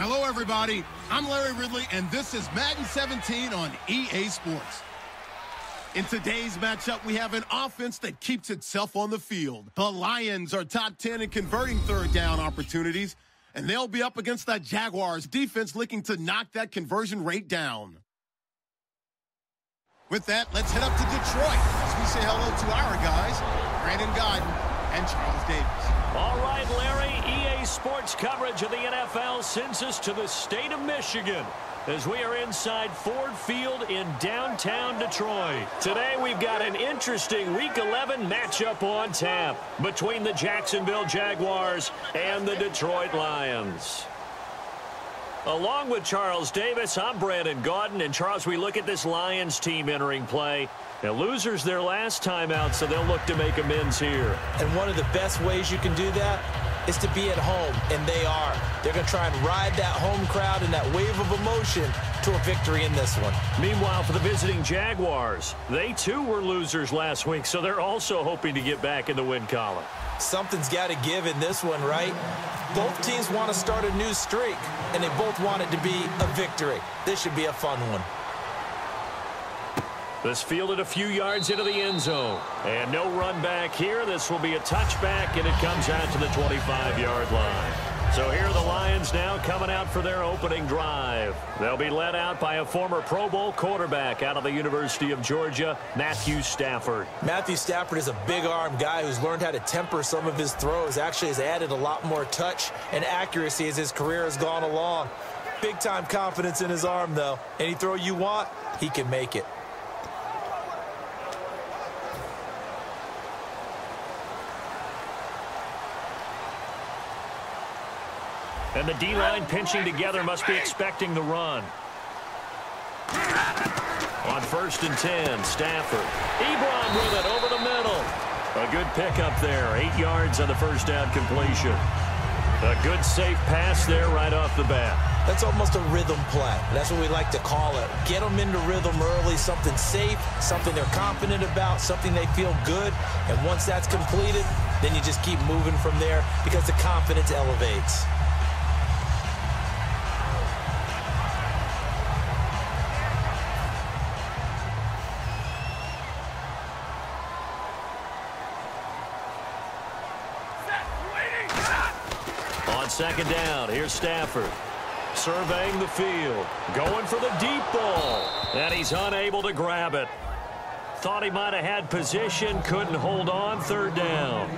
Hello, everybody. I'm Larry Ridley, and this is Madden 17 on EA Sports. In today's matchup, we have an offense that keeps itself on the field. The Lions are top 10 in converting third down opportunities, and they'll be up against the Jaguars defense looking to knock that conversion rate down. With that, let's head up to Detroit as we say hello to our guys, Brandon Godden and Charles Davis. All right, Larry, EA Sports coverage of the NFL sends us to the state of Michigan as we are inside Ford Field in downtown Detroit. Today, we've got an interesting Week 11 matchup on tap between the Jacksonville Jaguars and the Detroit Lions. Along with Charles Davis, I'm Brandon Godden. And, Charles, we look at this Lions team entering play. Now, losers their last time out, so they'll look to make amends here. And one of the best ways you can do that is to be at home, and they are. They're going to try and ride that home crowd and that wave of emotion to a victory in this one. Meanwhile, for the visiting Jaguars, they too were losers last week, so they're also hoping to get back in the win column. Something's got to give in this one, right? Both teams want to start a new streak, and they both want it to be a victory. This should be a fun one. This fielded a few yards into the end zone. And no run back here. This will be a touchback, and it comes out to the 25-yard line. So here are the Lions now coming out for their opening drive. They'll be led out by a former Pro Bowl quarterback out of the University of Georgia, Matthew Stafford. Matthew Stafford is a big-arm guy who's learned how to temper some of his throws. Actually has added a lot more touch and accuracy as his career has gone along. Big-time confidence in his arm, though. Any throw you want, he can make it. And the D-line pinching together must be expecting the run. On 1st and 10, Stafford. Ebron with it over the middle. A good pickup there. 8 yards on the first down completion. A good safe pass there right off the bat. That's almost a rhythm play. That's what we like to call it. Get them into rhythm early, something safe, something they're confident about, something they feel good. And once that's completed, then you just keep moving from there because the confidence elevates. On 2nd down, here's Stafford. Surveying the field. Going for the deep ball. And he's unable to grab it. Thought he might have had position. Couldn't hold on. 3rd down.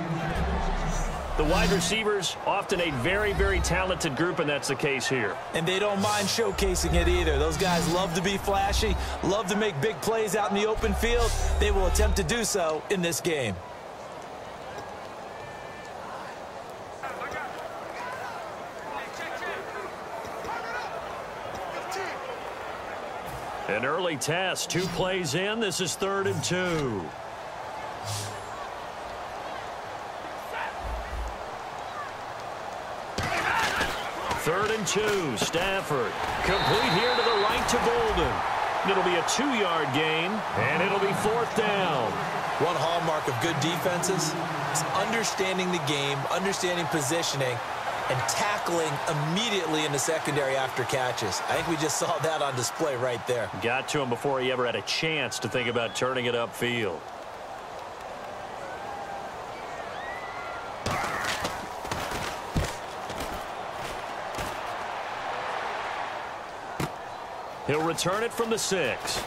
The wide receivers, often a very, very talented group, and that's the case here. And they don't mind showcasing it either. Those guys love to be flashy, love to make big plays out in the open field. They will attempt to do so in this game. An early test, 2 plays in. This is 3rd and 2. Third and 2, Stafford. Complete here to the right to Golden. It'll be a 2-yard gain, and it'll be 4th down. One hallmark of good defenses is understanding the game, understanding positioning, and tackling immediately in the secondary after catches. I think we just saw that on display right there. Got to him before he ever had a chance to think about turning it upfield. He'll return it from the 6.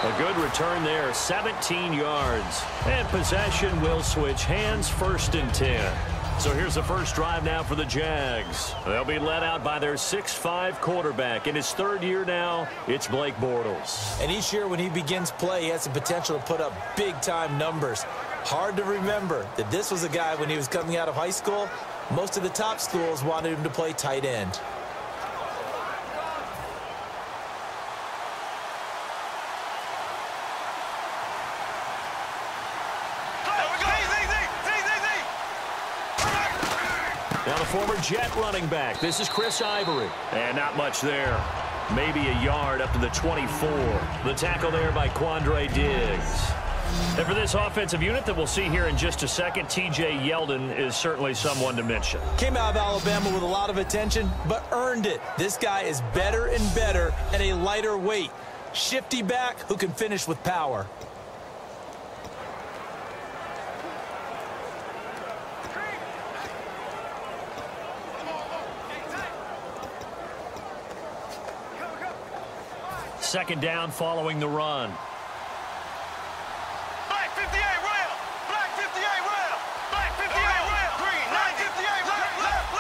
A good return there, 17 yards. And possession will switch hands, 1st and 10. So here's the first drive now for the Jags. They'll be led out by their 6'5 quarterback. In his 3rd year now, it's Blake Bortles. And each year when he begins play, he has the potential to put up big-time numbers. Hard to remember that this was a guy when he was coming out of high school, most of the top schools wanted him to play tight end. Now the former Jet running back. This is Chris Ivory. And not much there. Maybe a yard up to the 24. The tackle there by Quandre Diggs. And for this offensive unit that we'll see here in just a second, T.J. Yeldon is certainly someone to mention. Came out of Alabama with a lot of attention, but earned it. This guy is better and better at a lighter weight. Shifty back who can finish with power. Second down following the run. Black 58 rail. Black 58 rail. Black 58 rail. Green 958 left.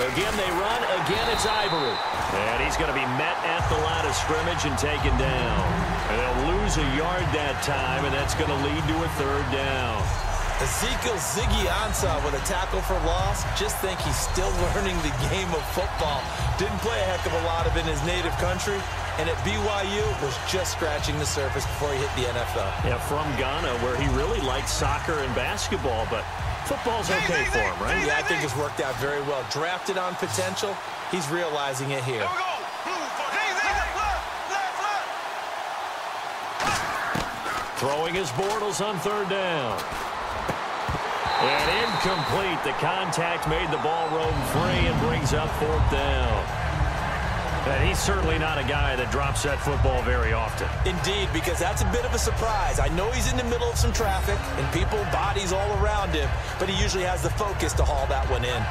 Again, they run. Again, it's Ivory. And he's going to be met at the line of scrimmage and taken down. And they'll lose a yard that time, and that's going to lead to a third down. Ezekiel Ziggy Ansah with a tackle for loss. Just think he's still learning the game of football. Didn't play a heck of a lot of it in his native country. And at BYU, was just scratching the surface before he hit the NFL. Yeah, from Ghana, where he really liked soccer and basketball, but football's okay for him, right? Yeah, I think it's worked out very well. Drafted on potential, he's realizing it here. Throwing his Bortles on third down. And incomplete. The contact made the ball roam free and brings up fourth down. And he's certainly not a guy that drops that football very often. Indeed, because that's a bit of a surprise. I know he's in the middle of some traffic and people, bodies all around him, but he usually has the focus to haul that one in.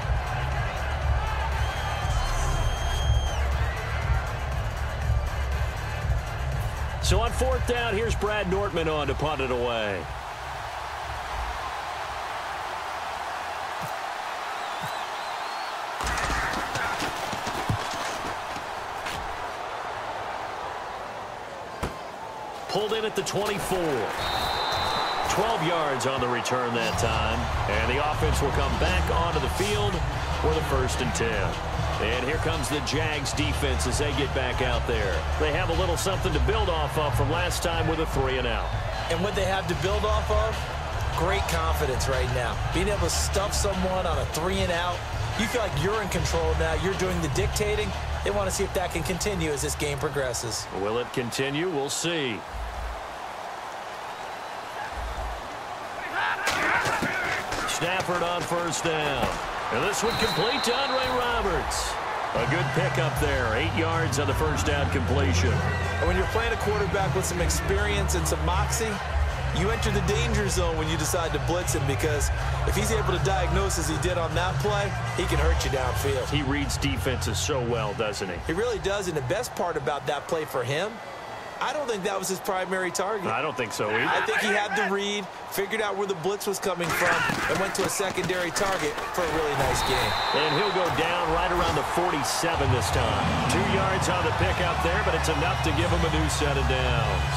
So on fourth down, here's Brad Nortman on to punt it away. Pulled in at the 24. 12 yards on the return that time. And the offense will come back onto the field for the 1st and 10. And here comes the Jags defense as they get back out there. They have a little something to build off of from last time with a 3-and-out. And what they have to build off of, great confidence right now. Being able to stuff someone on a 3-and-out, you feel like you're in control now. You're doing the dictating. They want to see if that can continue as this game progresses. Will it continue? We'll see. Stafford on first down. And this one complete to Andre Roberts. A good pickup there. 8 yards on the first down completion. And when you're playing a quarterback with some experience and some moxie, you enter the danger zone when you decide to blitz him, because if he's able to diagnose as he did on that play, he can hurt you downfield. He reads defenses so well, doesn't he? He really does, and the best part about that play for him, I don't think that was his primary target. I don't think so either. I think he had the read, figured out where the blitz was coming from, and went to a secondary target for a really nice game. And he'll go down right around the 47 this time. 2 yards on the pickup there, but it's enough to give him a new set of downs.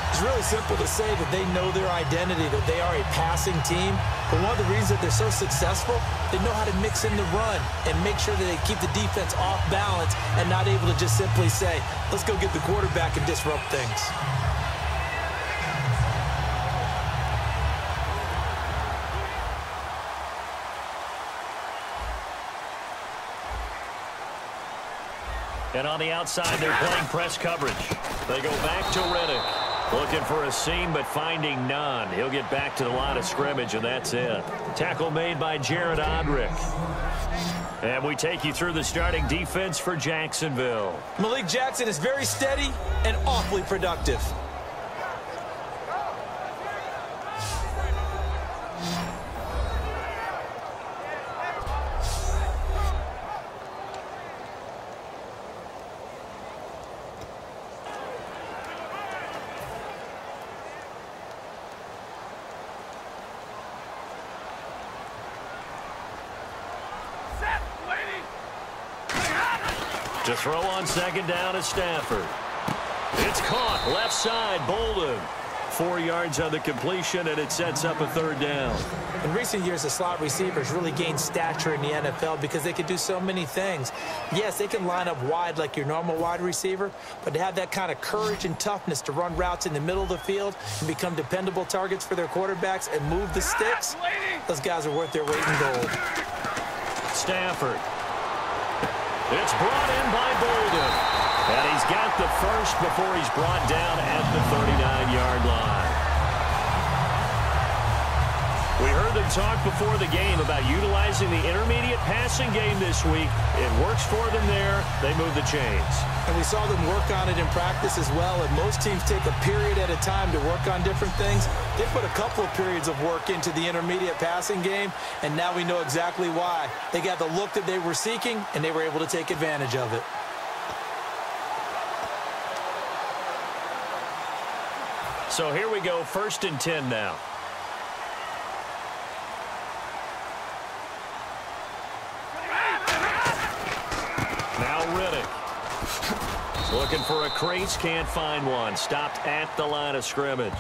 It's really simple to say that they know their identity, that they are a passing team. But one of the reasons that they're so successful, they know how to mix in the run and make sure that they keep the defense off balance and not able to just simply say, let's go get the quarterback and disrupt things. And on the outside, they're playing press coverage. They go back to Reddick. Looking for a seam, but finding none. He'll get back to the line of scrimmage, and that's it. Tackle made by Jared Odrick. And we take you through the starting defense for Jacksonville. Malik Jackson is very steady and awfully productive. To throw on second down is Stafford. It's caught left side, Bolden. 4 yards on the completion, and it sets up a third down. In recent years, the slot receivers really gained stature in the NFL because they can do so many things. Yes, they can line up wide like your normal wide receiver, but to have that kind of courage and toughness to run routes in the middle of the field and become dependable targets for their quarterbacks and move the sticks, those guys are worth their weight in gold. Stafford. It's brought in by Bolden. And he's got the first before he's brought down at the 39-yard line. We heard them talk before the game about utilizing the intermediate passing game this week. It works for them there. They move the chains. And we saw them work on it in practice as well. And most teams take a period at a time to work on different things. They put a couple of periods of work into the intermediate passing game, and now we know exactly why. They got the look that they were seeking, and they were able to take advantage of it. So here we go, 1st and 10 now. Looking for a crease, can't find one. Stopped at the line of scrimmage.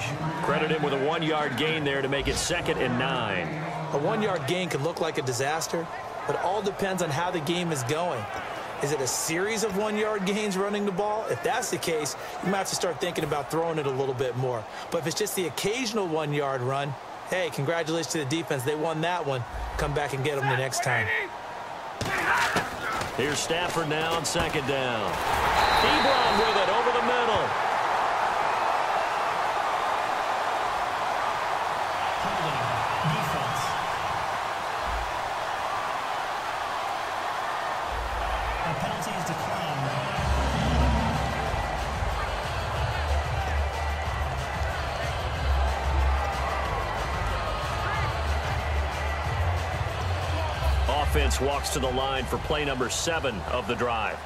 Credit him with a 1-yard gain there to make it 2nd and 9. A 1-yard gain can look like a disaster, but it all depends on how the game is going. Is it a series of 1-yard gains running the ball? If that's the case, you might have to start thinking about throwing it a little bit more. But if it's just the occasional 1-yard run, hey, congratulations to the defense. They won that one. Come back and get them the next time. Here's Stafford now on 2nd down. Ebron with it over the middle. Defense. The penalty is declined. Offense walks to the line for play number 7 of the drive.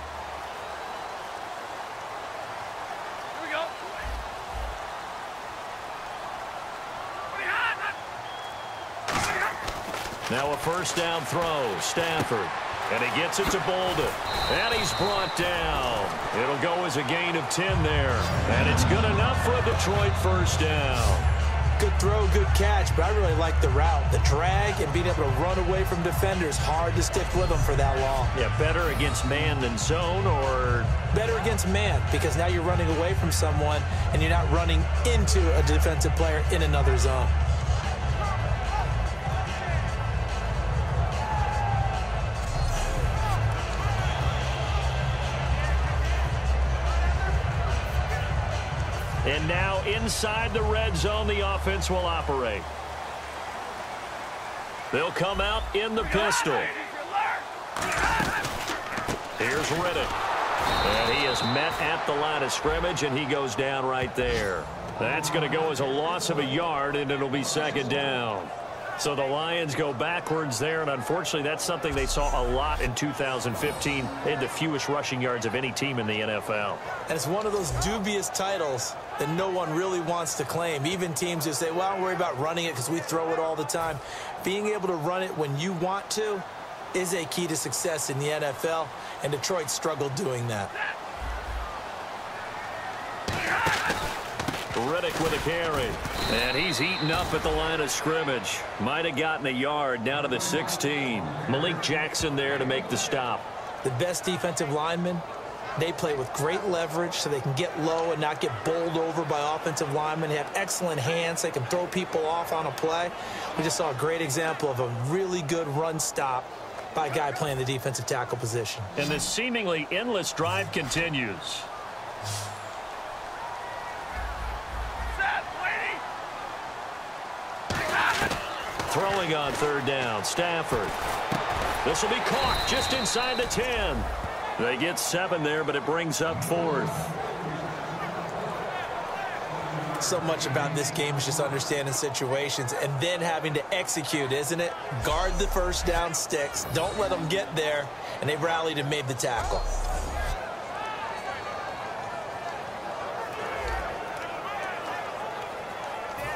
Now a 1st down throw, Stafford. And he gets it to Bolden. And he's brought down. It'll go as a gain of 10 there. And it's good enough for a Detroit 1st down. Good throw, good catch, but I really like the route. The drag and being able to run away from defenders, hard to stick with them for that long. Yeah, better against man than zone, or? Better against man, because now you're running away from someone and you're not running into a defensive player in another zone. And now inside the red zone, the offense will operate. They'll come out in the pistol. Here's Riddick. And he is met at the line of scrimmage, and he goes down right there. That's going to go as a loss of a yard, and it'll be 2nd down. So the Lions go backwards there, and unfortunately that's something they saw a lot in 2015. They had the fewest rushing yards of any team in the NFL. And it's one of those dubious titles that no one really wants to claim. Even teams who say, well, don't worry about running it because we throw it all the time. Being able to run it when you want to is a key to success in the NFL, and Detroit struggled doing that. Riddick with a carry. And he's eaten up at the line of scrimmage. Might have gotten a yard down to the 16. Malik Jackson there to make the stop. The best defensive linemen, they play with great leverage so they can get low and not get bowled over by offensive linemen. They have excellent hands. They can throw people off on a play. We just saw a great example of a really good run stop by a guy playing the defensive tackle position. And this seemingly endless drive continues. Throwing on 3rd down, Stafford. This will be caught just inside the 10. They get 7 there, but it brings up 4th. So much about this game is just understanding situations and then having to execute, isn't it? Guard the 1st down sticks. Don't let them get there. And they rallied and made the tackle.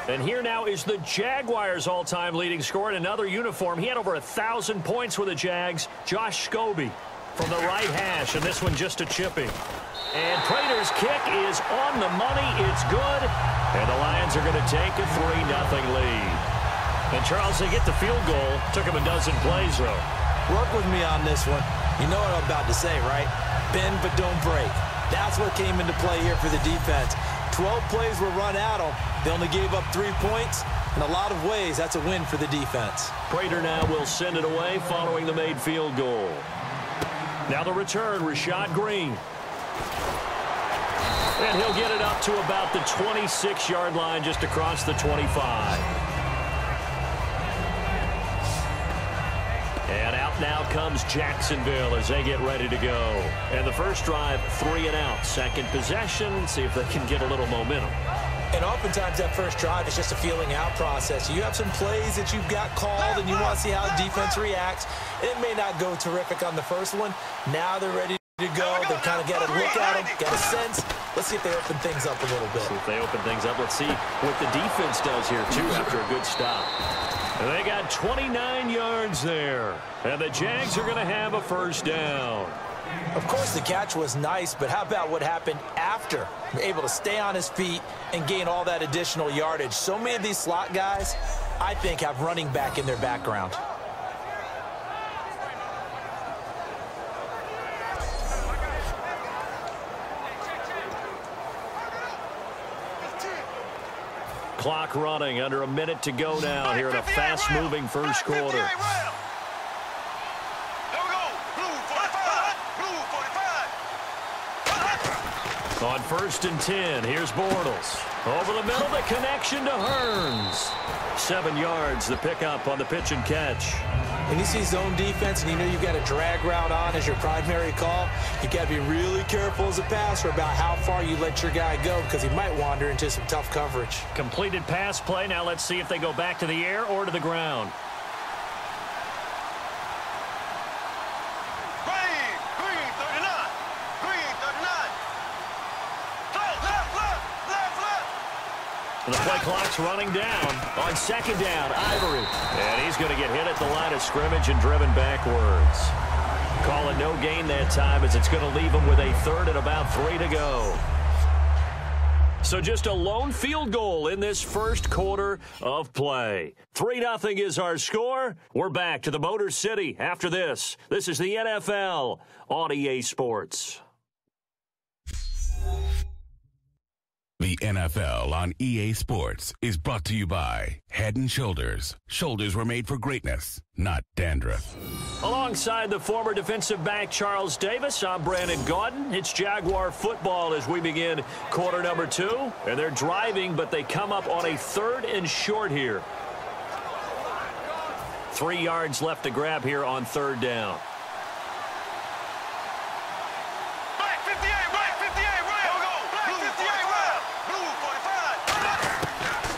And here now is the Jaguars' all-time leading scorer in another uniform. He had over 1,000 points with the Jags. Josh Scobie from the right hash, and this one just a chipping. And Prater's kick is on the money. It's good. And the Lions are going to take a 3-0 lead. And Charles, they get the field goal. Took him a dozen plays, though. Work with me on this one. You know what I'm about to say, right? Bend but don't break. That's what came into play here for the defense. 12 plays were run at them. They only gave up 3 points. In a lot of ways, that's a win for the defense. Prater now will send it away following the made field goal. Now the return, Rashad Green. And he'll get it up to about the 26-yard line, just across the 25. And out now comes Jacksonville as they get ready to go. And the first drive, 3 and out. Second possession, see if they can get a little momentum. And oftentimes that first drive is just a feeling out process. You have some plays that you've got called and you want to see how the defense reacts. It may not go terrific on the first one. Now they're ready to go. They kind of got a look at them, got a sense. Let's see if they open things up a little bit. See if they open things up. Let's see what the defense does here, too, after a good stop. And they got 29 yards there. And the Jags are going to have a first down. Of course, the catch was nice, but how about what happened after? Able to stay on his feet and gain all that additional yardage. So many of these slot guys, I think, have running back in their background. Clock running, under a minute to go now here in a fast-moving first quarter. On 1st and 10, here's Bortles. Over the middle, the connection to Hearns. 7 yards, the pickup on the pitch and catch. When you see zone defense and you know you've got a drag route on as your primary call, you got to be really careful as a passer about how far you let your guy go because he might wander into some tough coverage. Completed pass play. Now let's see if they go back to the air or to the ground. The play clock's running down on 2nd down. Ivory. And he's going to get hit at the line of scrimmage and driven backwards. Call it no gain that time as it's going to leave him with a 3rd and about 3 to go. So just a lone field goal in this first quarter of play. 3-0 is our score. We're back to the Motor City after this. This is the NFL on EA Sports. The NFL on EA Sports is brought to you by Head & Shoulders. Shoulders were made for greatness, not dandruff. Alongside the former defensive back Charles Davis, I'm Brandon Gaudin. It's Jaguar football as we begin quarter number 2. And they're driving, but they come up on a 3rd and short here. 3 yards left to grab here on 3rd down.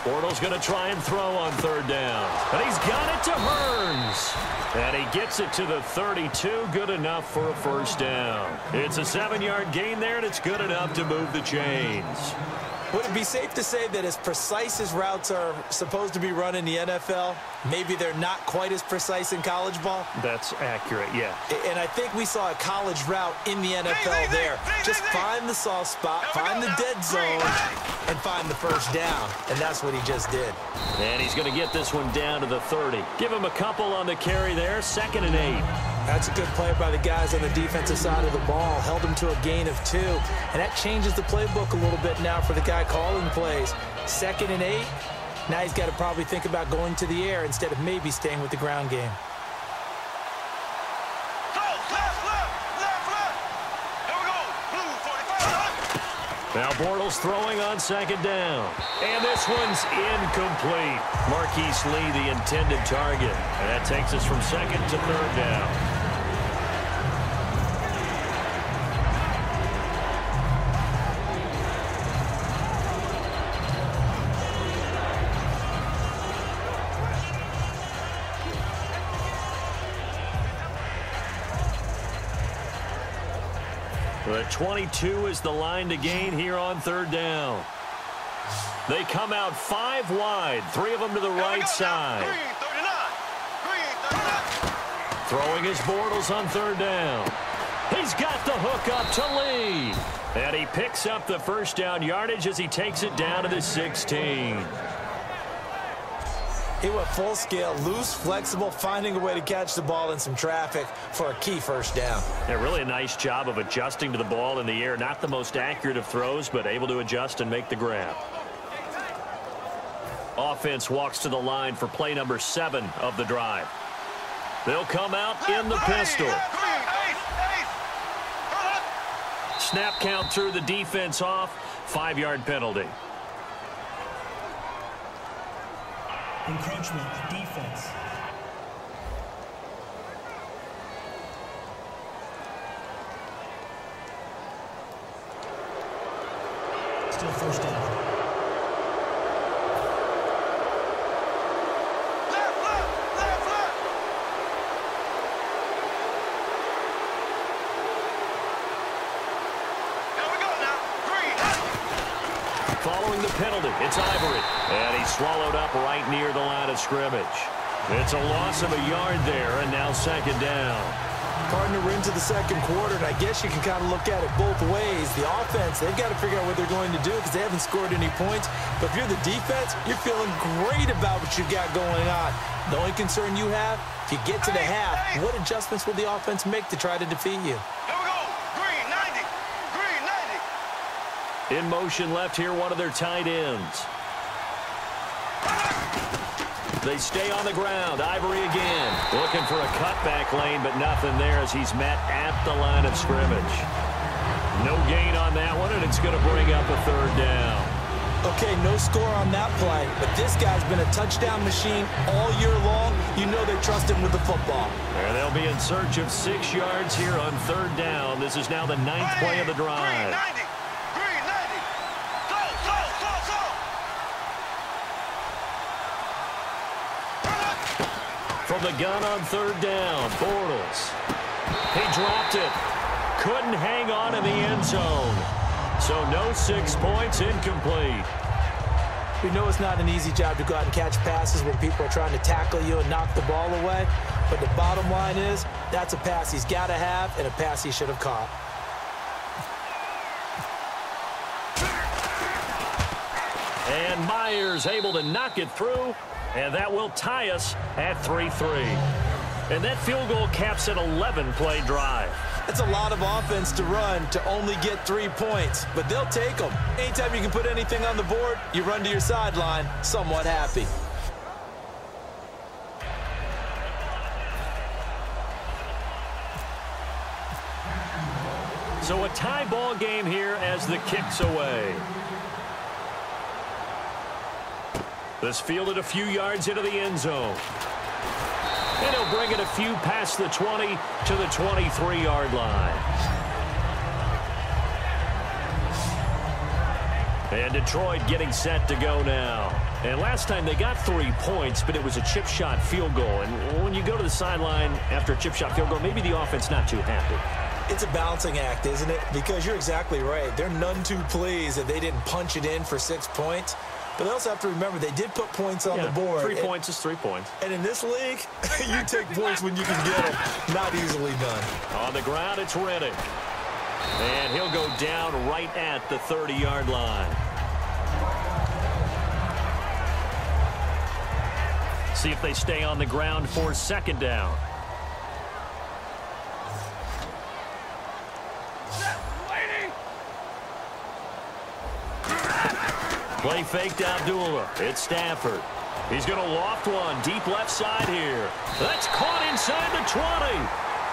Bortles going to try and throw on 3rd down. And he's got it to Hearns. And he gets it to the 32. Good enough for a first down. It's a 7-yard gain there, and it's good enough to move the chains. Would it be safe to say that as precise as routes are supposed to be run in the NFL, maybe they're not quite as precise in college ball? That's accurate, yeah. And I think we saw a college route in the NFL there. Just find the soft spot, find the dead zone, and find the first down. And that's what he just did. And he's going to get this one down to the 30. Give him a couple on the carry there, 2nd and 8. That's a good play by the guys on the defensive side of the ball. Held him to a gain of 2. And that changes the playbook a little bit now for the guy calling plays. 2nd and 8. Now he's got to probably think about going to the air instead of maybe staying with the ground game. Now Bortles throwing on 2nd down. And this one's incomplete. Marquise Lee, the intended target. And that takes us from 2nd to 3rd down. The 22 is the line to gain here on 3rd down. They come out 5 wide, 3 of them to the right side. Throwing his Bortles on 3rd down. He's got the hook up to Lee. And he picks up the first down yardage as he takes it down to the 16. He went full scale, loose, flexible, finding a way to catch the ball in some traffic for a key first down. Yeah, really a nice job of adjusting to the ball in the air. Not the most accurate of throws, but able to adjust and make the grab. Offense walks to the line for play number 7 of the drive. They'll come out in the pistol. Snap count threw the defense off. 5-yard penalty. Encroachment, defense. Still first down. Following the penalty, it's Ivory. And he's swallowed up right near the line of scrimmage. It's a loss of a yard there, and now second down. Partner, we're into the second quarter, and I guess you can kind of look at it both ways. The offense, they've got to figure out what they're going to do because they haven't scored any points. But if you're the defense, you're feeling great about what you got going on. The only concern you have, if you get to the half, what adjustments will the offense make to try to defeat you? In motion left here, one of their tight ends. They stay on the ground. Ivory again. Looking for a cutback lane, but nothing there as he's met at the line of scrimmage. No gain on that one, and it's going to bring up a third down. Okay, no score on that play, but this guy's been a touchdown machine all year long. You know they trust him with the football. And they'll be in search of 6 yards here on third down. This is now the 9th play of the drive. From the gun on third down, Bortles. He dropped it. Couldn't hang on in the end zone. So no 6 points, incomplete. We know it's not an easy job to go out and catch passes when people are trying to tackle you and knock the ball away. But the bottom line is, that's a pass he's got to have and a pass he should have caught. And Myers able to knock it through. And that will tie us at 3-3. And that field goal caps an 11-play drive. It's a lot of offense to run to only get 3 points, but they'll take them. Anytime you can put anything on the board, you run to your sideline somewhat happy. So a tie ball game here as the kick's away. This fielded a few yards into the end zone. And he'll bring it a few past the 20 to the 23-yard line. And Detroit getting set to go now. And last time they got 3 points, but it was a chip shot field goal. And when you go to the sideline after a chip shot field goal, maybe the offense not too happy. It's a balancing act, isn't it? Because you're exactly right. They're none too pleased that they didn't punch it in for 6 points. But they also have to remember they did put points on the board. 3 points is 3 points. And in this league, you take points when you can get them. Not easily done. On the ground, it's Reddick. And he'll go down right at the 30-yard line. See if they stay on the ground for second down. Play faked Abdullah. It's Stafford. He's going to loft one deep left side here. That's caught inside the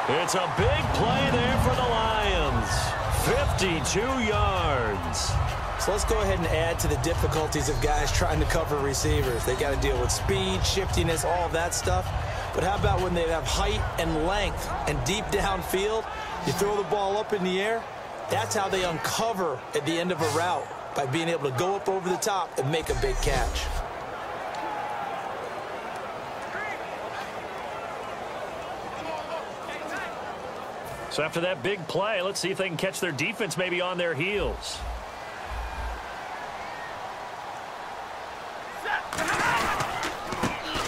20. It's a big play there for the Lions. 52 yards. So let's go ahead and add to the difficulties of guys trying to cover receivers. They got to deal with speed, shiftiness, all of that stuff. But how about when they have height and length and deep downfield? You throw the ball up in the air. That's how they uncover at the end of a route, by being able to go up over the top and make a big catch. So after that big play, let's see if they can catch their defense maybe on their heels.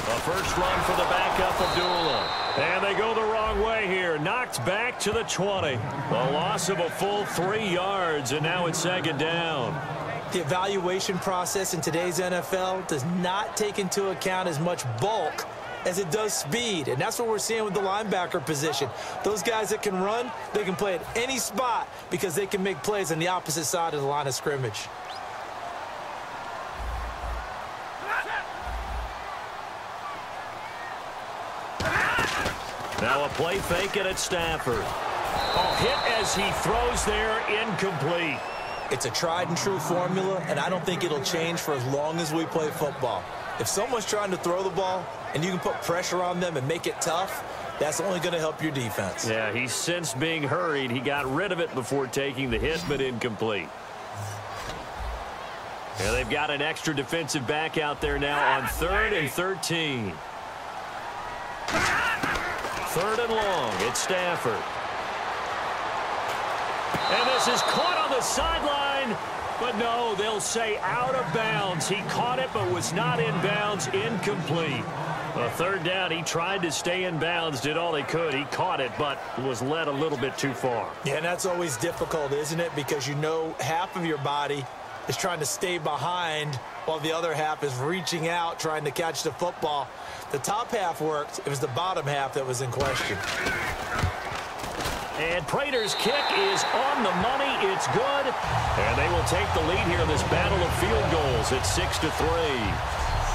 A first run for the backup, Abdullah. And they go the wrong way here. Knocked back to the 20. A loss of a full 3 yards, and now it's second down. The evaluation process in today's NFL does not take into account as much bulk as it does speed, and that's what we're seeing with the linebacker position. Those guys that can run, they can play at any spot because they can make plays on the opposite side of the line of scrimmage. Now a play fake, and it's Stafford. Oh, hit as he throws there, incomplete. It's a tried and true formula, and I don't think it'll change for as long as we play football. If someone's trying to throw the ball and you can put pressure on them and make it tough, that's only going to help your defense. Yeah, he's sensed being hurried. He got rid of it before taking the hit, but incomplete. Yeah, they've got an extra defensive back out there now on 3rd and 13. 3rd and long. It's Stafford. And this is caught on the sideline. But no, they'll say out of bounds. He caught it but was not in bounds. Incomplete. A 3rd down, he tried to stay in bounds, did all he could. He caught it but was led a little bit too far. Yeah, and that's always difficult, isn't it? Because you know half of your body is trying to stay behind while the other half is reaching out, trying to catch the football. The top half worked. It was the bottom half that was in question. And Prater's kick is on the money. It's good. And they will take the lead here in this battle of field goals. It's 6-3.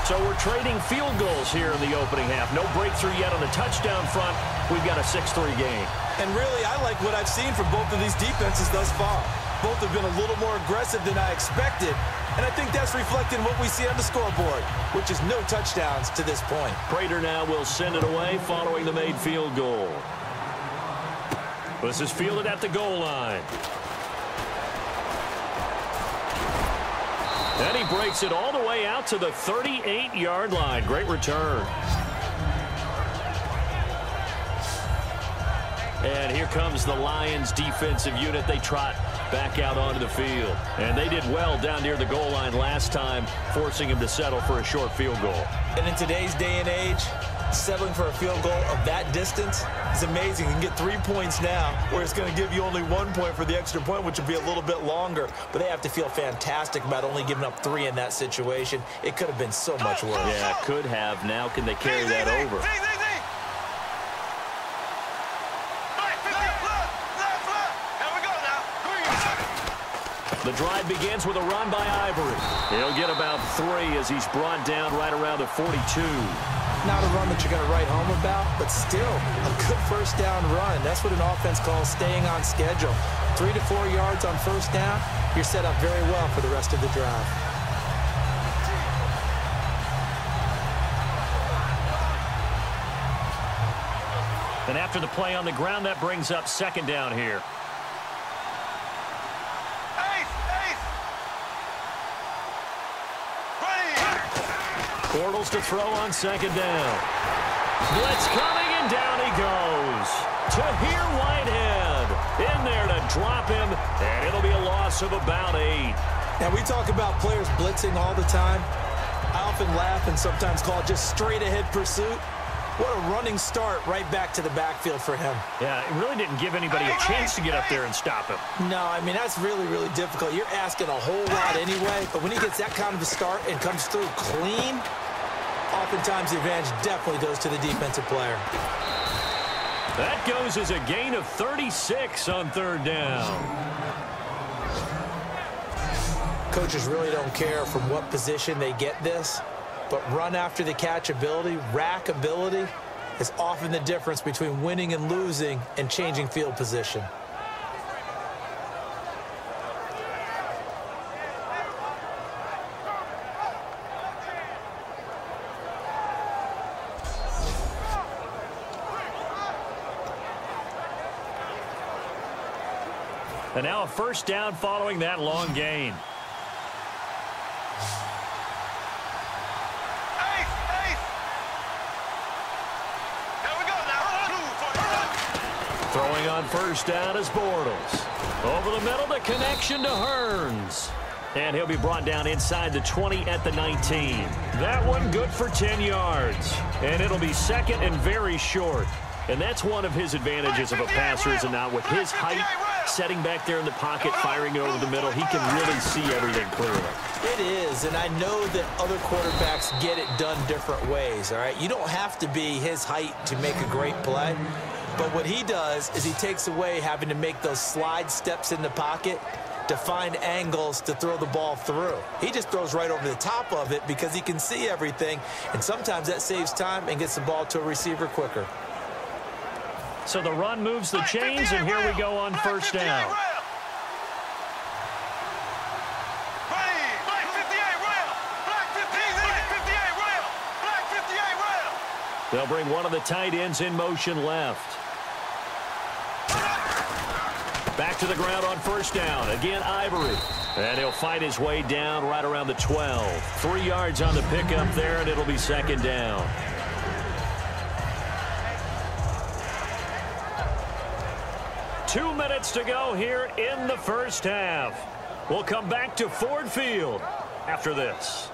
So we're trading field goals here in the opening half. No breakthrough yet on the touchdown front. We've got a 6-3 game. And really, I like what I've seen from both of these defenses thus far. Both have been a little more aggressive than I expected. And I think that's reflected in what we see on the scoreboard, which is no touchdowns to this point. Prater now will send it away following the made field goal. This is fielded at the goal line. And he breaks it all the way out to the 38-yard line. Great return. And here comes the Lions defensive unit. They trot back out onto the field. And they did well down near the goal line last time, forcing him to settle for a short field goal. And in today's day and age, settling for a field goal of that distance is amazing. You can get 3 points now, where it's going to give you only 1 point for the extra point, which will be a little bit longer. But they have to feel fantastic about only giving up 3 in that situation. It could have been so much worse. Yeah, could have. Now can they carry that over? The drive begins with a run by Ivory. He'll get about 3 as he's brought down right around the 42. Not a run that you're going to write home about, but still a good first down run. That's what an offense calls staying on schedule. 3 to 4 yards on first down, you're set up very well for the rest of the drive. And after the play on the ground, that brings up 2nd down here. Bortles to throw on 2nd down. Blitz coming, and down he goes. Tahir Whitehead in there to drop him, and it'll be a loss of about 8. Now, we talk about players blitzing all the time. I often laugh and sometimes call it just straight-ahead pursuit. What a running start right back to the backfield for him. Yeah, it really didn't give anybody a chance to get up there and stop him. No, I mean, that's really, really difficult. You're asking a whole lot anyway, but when he gets that kind of a start and comes through clean, oftentimes the advantage definitely goes to the defensive player. That goes as a gain of 36 on 3rd down. Coaches really don't care from what position they get this, but run after the catch ability, rack ability, is often the difference between winning and losing and changing field position. And now a first down following that long gain. Throwing on first down is Bortles. Over the middle, the connection to Hearns. And he'll be brought down inside the 20 at the 19. That one good for 10 yards. And it'll be 2nd and very short. And that's one of his advantages of a passer, is not with his height, setting back there in the pocket, firing it over the middle. He can really see everything clearly. It is, and I know that other quarterbacks get it done different ways, all right? You don't have to be his height to make a great play. But what he does is he takes away having to make those slide steps in the pocket to find angles to throw the ball through. He just throws right over the top of it because he can see everything, and sometimes that saves time and gets the ball to a receiver quicker. So the run moves the chains, and here we go on first down. They'll bring one of the tight ends in motion left. Back to the ground on first down. Again, Ivory. And he'll fight his way down right around the 12. 3 yards on the pickup there, and it'll be second down. Two minutes to go here in the first half. We'll come back to Ford Field after this.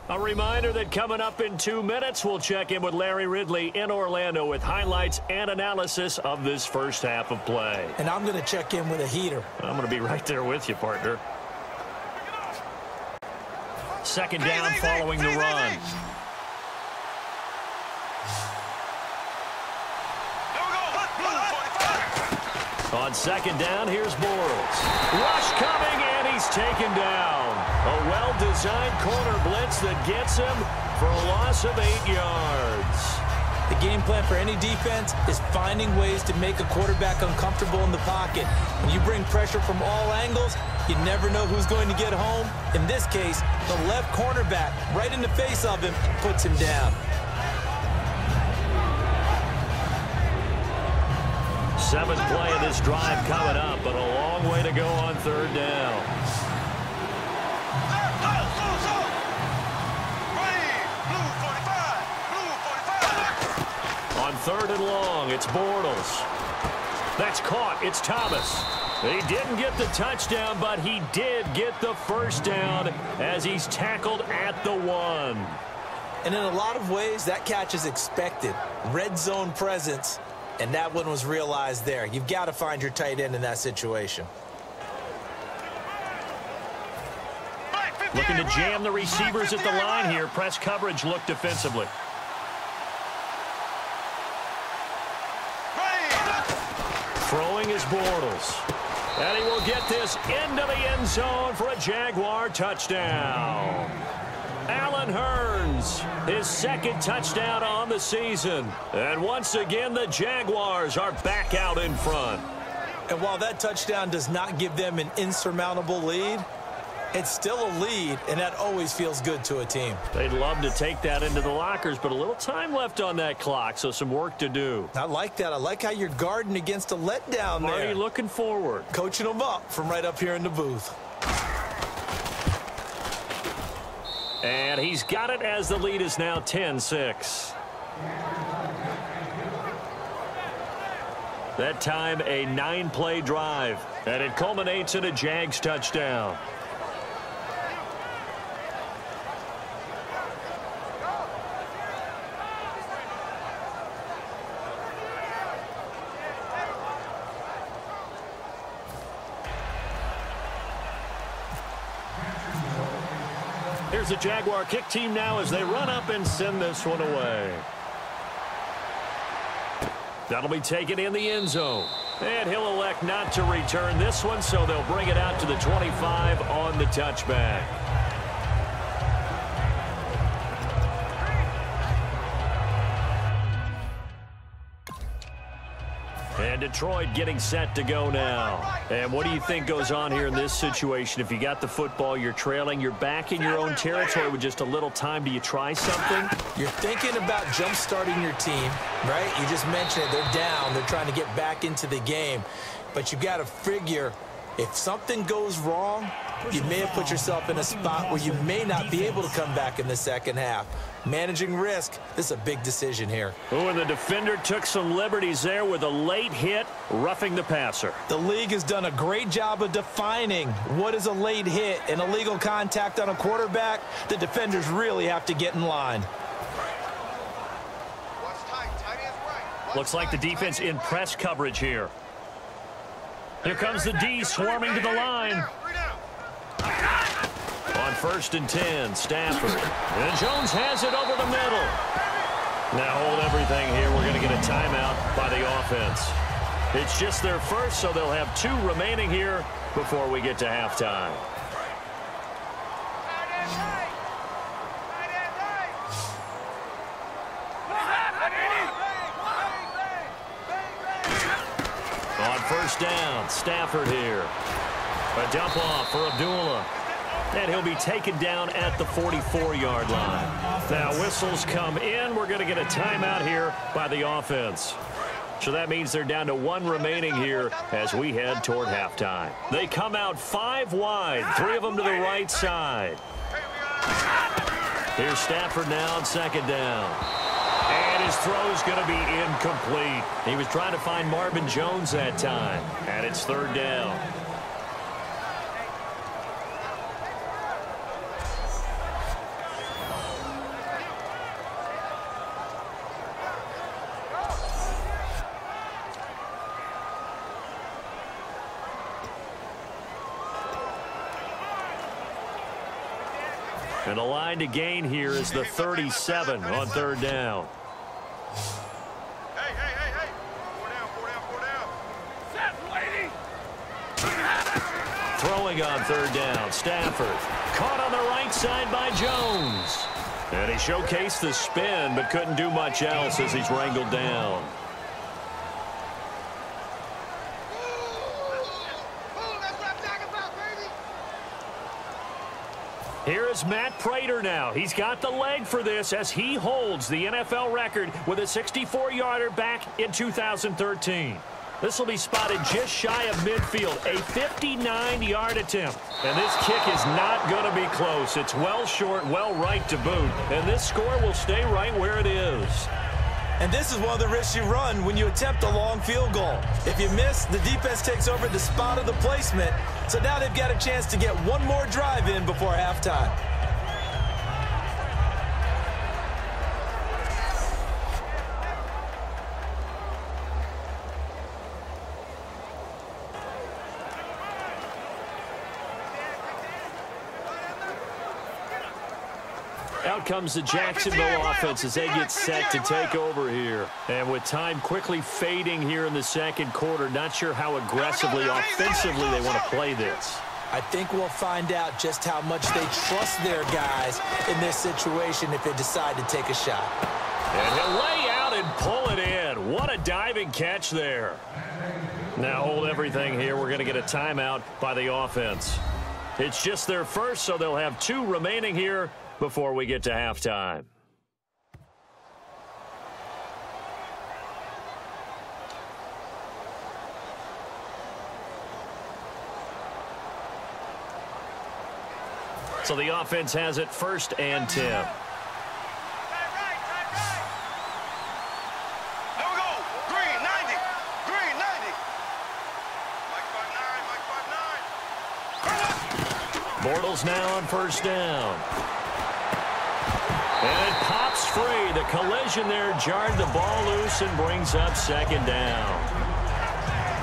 A reminder that coming up in 2 minutes, we'll check in with Larry Ridley in Orlando with highlights and analysis of this first half of play. And I'm going to check in with a heater. I'm going to be right there with you, partner. Second down following the run. On second down, here's Bortles. Rush coming, and he's taken down. A well-designed corner blitz that gets him for a loss of 8 yards. The game plan for any defense is finding ways to make a quarterback uncomfortable in the pocket. When you bring pressure from all angles, you never know who's going to get home. In this case, the left cornerback, right in the face of him, puts him down. Seventh play of this drive coming up, but a long way to go on third down. On third and long, it's Bortles. That's caught. It's Thomas. He didn't get the touchdown, but he did get the first down as he's tackled at the 1. And in a lot of ways, that catch is expected. Red zone presence. And that one was realized there. You've got to find your tight end in that situation. Looking to jam the receivers at the line here. Press coverage look defensively. Throwing is Bortles. And he will get this into the end zone for a Jaguar touchdown. Allen Hurns, his second touchdown on the season. And once again, the Jaguars are back out in front. And while that touchdown does not give them an insurmountable lead, it's still a lead, and that always feels good to a team. They'd love to take that into the lockers, but a little time left on that clock, so some work to do. I like that. I like how you're guarding against a letdown there. Marty looking forward. Coaching them up from right up here in the booth. And he's got it as the lead is now 10-6. That time a 9-play drive, and it culminates in a Jags touchdown. Here's the Jaguar kick team now as they run up and send this one away. That'll be taken in the end zone. And he'll elect not to return this one, so they'll bring it out to the 25 on the touchback. And Detroit getting set to go now. And what do you think goes on here in this situation? If you got the football, you're trailing, you're back in your own territory with just a little time. Do you try something? You're thinking about jump-starting your team, right? You just mentioned it. They're down. They're trying to get back into the game. But you got to figure, if something goes wrong, you may have put yourself in a spot where you may not be able to come back in the second half. Managing risk, this is a big decision here. Oh, and the defender took some liberties there with a late hit, roughing the passer. The league has done a great job of defining what is a late hit and illegal contact on a quarterback. The defenders really have to get in line. Looks like the defense in press coverage here. Here comes the D swarming to the line. On first and 10, Stafford. And Jones has it over the middle. Now hold everything here. We're going to get a timeout by the offense. It's just their first, so they'll have 2 remaining here before we get to halftime. On first down, Stafford here. A dump off for Abdullah. And he'll be taken down at the 44-yard line. Now whistles come in. We're going to get a timeout here by the offense. So that means they're down to 1 remaining here as we head toward halftime. They come out 5 wide, 3 of them to the right side. Here's Stafford now on 2nd down. And his throw's going to be incomplete. He was trying to find Marvin Jones that time. And it's 3rd down. And the line to gain here is the 37 on 3rd down. Hey. 4 down. Throwing on 3rd down, Stafford. Caught on the right side by Jones. And he showcased the spin, but couldn't do much else as he's wrangled down. Here is Matt Prater now. He's got the leg for this as he holds the NFL record with a 64-yarder back in 2013. This will be spotted just shy of midfield, a 59-yard attempt. And this kick is not going to be close. It's well short, well right to boot. And this score will stay right where it is. And this is one of the risks you run when you attempt a long field goal. If you miss, the defense takes over the spot of the placement. So now they've got a chance to get one more drive in before halftime. Out comes the Jacksonville offense as they get set to take over here. And with time quickly fading here in the 2nd quarter, not sure how aggressively, offensively they want to play this. I think we'll find out just how much they trust their guys in this situation if they decide to take a shot. And he'll lay out and pull it in. What a diving catch there. Now hold everything here. We're going to get a timeout by the offense. It's just their first, so they'll have 2 remaining here before we get to halftime. So the offense has it 1st and 10. There we go. Green 90. Green 90. Mike 5'9". Bortles now on 1st down. And it pops free. The collision there jarred the ball loose and brings up 2nd down.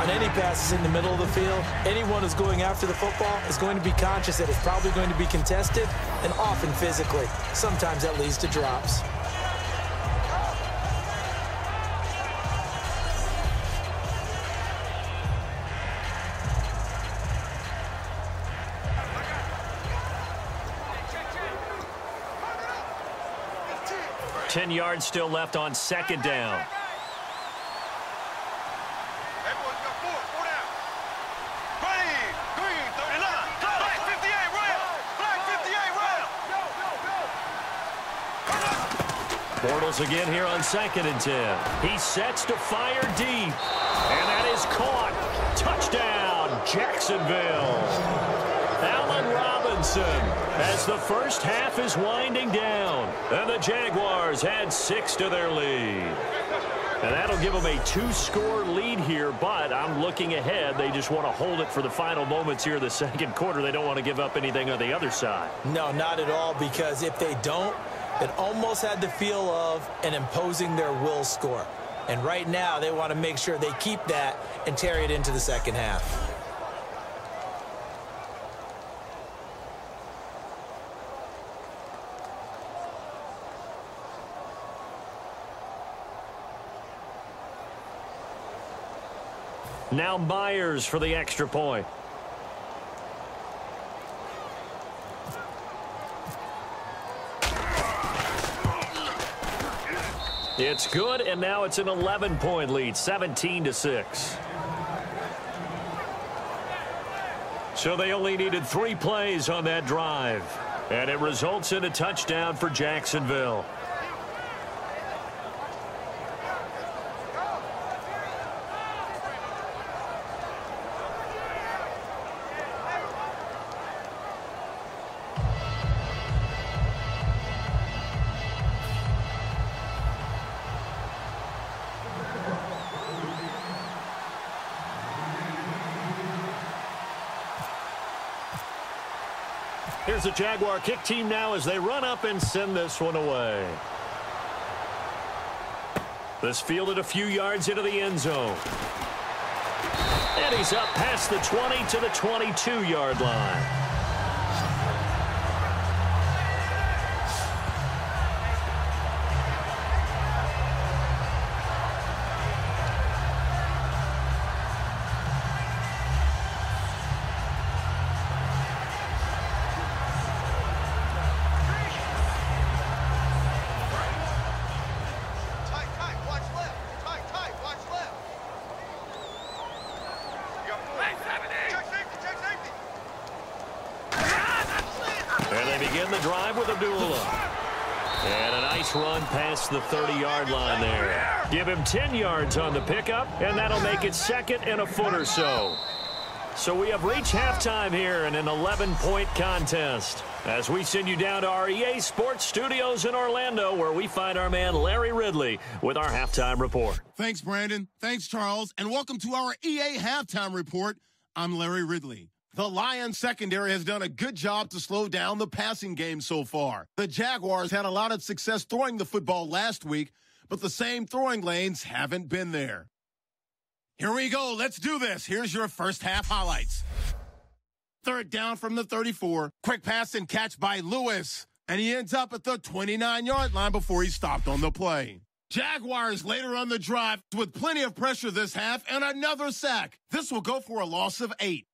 On any passes in the middle of the field, anyone who's going after the football is going to be conscious that it's probably going to be contested and often physically. Sometimes that leads to drops. Ten yards still left on 2nd down. Everyone's got 4 down. Green 39. Black 58 round. Black 58 round. Bortles again here on 2nd and 10. He sets to fire deep. And that is caught. Touchdown, Jacksonville. Allen Robinson as the first half is winding down. And the Jaguars had 6 to their lead. And that'll give them a 2-score lead here, but I'm looking ahead. They just want to hold it for the final moments here in the 2nd quarter. They don't want to give up anything on the other side. No, not at all, because if they don't, it almost had the feel of an imposing their will score. And right now, they want to make sure they keep that and carry it into the 2nd half. Now Myers for the extra point. It's good, and now it's an 11-point lead, 17-6. So they only needed 3 plays on that drive. And it results in a touchdown for Jacksonville. Here's the Jaguar kick team now as they run up and send this one away. This fielded a few yards into the end zone. And he's up past the 20 to the 22-yard line. Run past the 30-yard line there. Give him 10 yards on the pickup, and that'll make it second and a foot or so. So we have reached halftime here in an 11-point contest. As we send you down to our EA Sports Studios in Orlando, where we find our man Larry Ridley with our halftime report. Thanks, Brandon. Thanks, Charles. And welcome to our EA halftime report. I'm Larry Ridley. The Lions secondary has done a good job to slow down the passing game so far. The Jaguars had a lot of success throwing the football last week, but the same throwing lanes haven't been there. Here we go. Let's do this. Here's your first half highlights. Third down from the 34. Quick pass and catch by Lewis. And he ends up at the 29-yard line before he stopped on the play. Jaguars later on the drive with plenty of pressure this half and another sack. This will go for a loss of 8.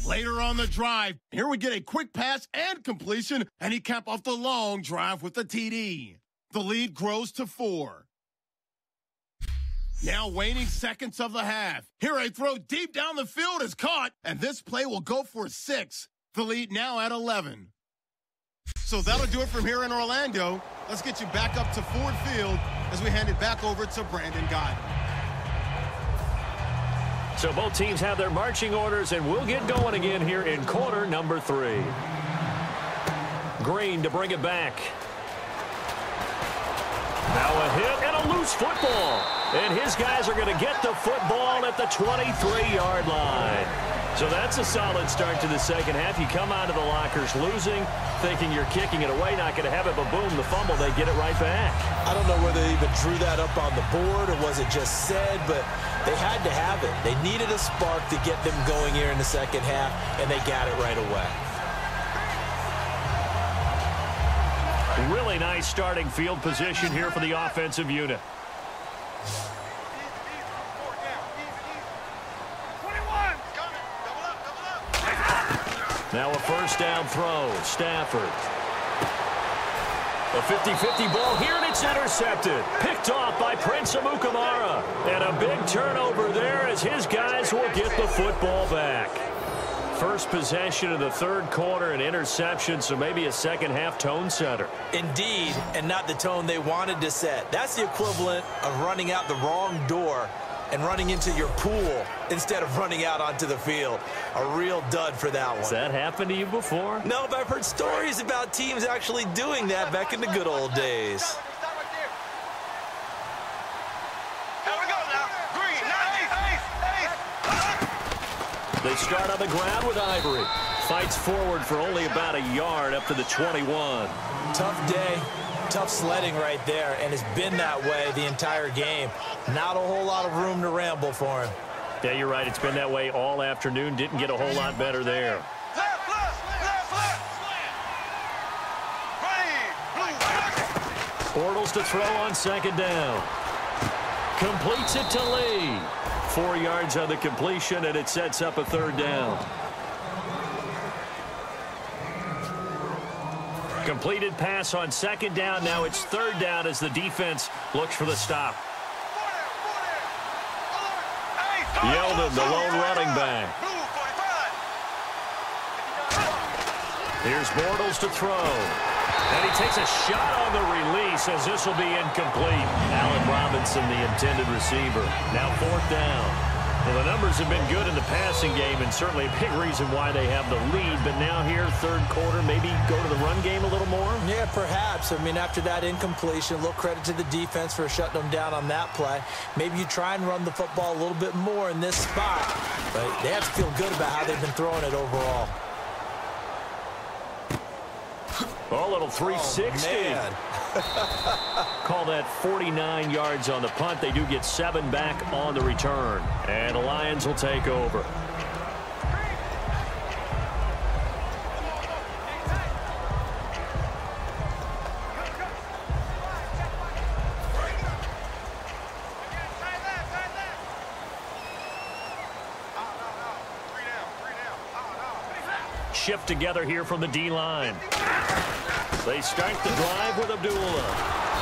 Later on the drive, here we get a quick pass and completion, and he capped off the long drive with the TD. The lead grows to 4. Now waning seconds of the half. Here a throw deep down the field is caught, and this play will go for 6. The lead now at 11. So that'll do it from here in Orlando. Let's get you back up to Ford Field as we hand it back over to Brandon Godden. So both teams have their marching orders, and we'll get going again here in quarter number 3. Green to bring it back. Now a hit and a loose football. And his guys are going to get the football at the 23-yard line. So that's a solid start to the second half. You come out of the lockers losing, thinking you're kicking it away, not going to have it, but boom, the fumble, they get it right back. I don't know whether they even drew that up on the board or was it just said, but they had to have it. They needed a spark to get them going here in the second half, and they got it right away. Really nice starting field position here for the offensive unit. Now a first down throw. Stafford. A 50-50 ball here, and it's intercepted. Picked off by Prince Amukamara. And a big turnover there as his guys will get the football back. First possession of the third quarter, an interception, so maybe a second-half tone setter. Indeed, and not the tone they wanted to set. That's the equivalent of running out the wrong door and running into your pool instead of running out onto the field. A real dud for that one. Has that happened to you before? No, but I've heard stories about teams actually doing that back in the good old days. Here we go now. Green, nice. They start on the ground with Ivory. Fights forward for only about a yard up to the 21. Tough day. Tough sledding right there, and it's been that way the entire game. Not a whole lot of room to ramble for him. Yeah, you're right. It's been that way all afternoon. Didn't get a whole lot better there. Left. Bortles to throw on second down. Completes it to Lee. 4 yards on the completion, and it sets up a 3rd down. Completed pass on second down. Now it's third down as the defense looks for the stop. Yeldon, the lone running back. Here's Bortles to throw. And he takes a shot on the release as this will be incomplete. Allen Robinson, the intended receiver. Now fourth down. Well, the numbers have been good in the passing game and certainly a big reason why they have the lead. But now here, third quarter, maybe go to the run game a little more? Yeah, perhaps. I mean, after that incompletion, a little credit to the defense for shutting them down on that play. Maybe you try and run the football a little bit more in this spot. But they have to feel good about how they've been throwing it overall. Oh, little 360. Call that 49 yards on the punt. They do get 7 back on the return. And the Lions will take over. Shift together here from the D-line. They start the drive with Abdullah.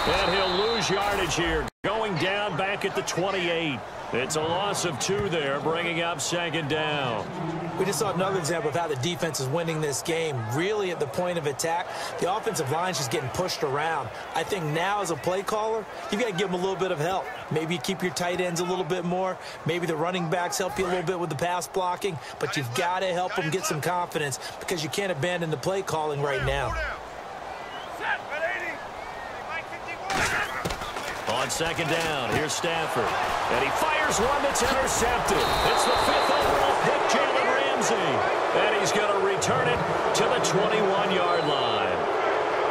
And he'll lose yardage here. Going down back at the 28. It's a loss of 2 there, bringing up second down. We just saw another example of how the defense is winning this game. Really at the point of attack, the offensive line's just getting pushed around. I think now as a play caller, you've got to give them a little bit of help. Maybe you keep your tight ends a little bit more. Maybe the running backs help you a little bit with the pass blocking. But you've got to help them get some confidence because you can't abandon the play calling right now. On second down, here's Stafford. And he fires one that's intercepted. It's the 5th overall pick, Jalen Ramsey. And he's going to return it to the 21-yard line.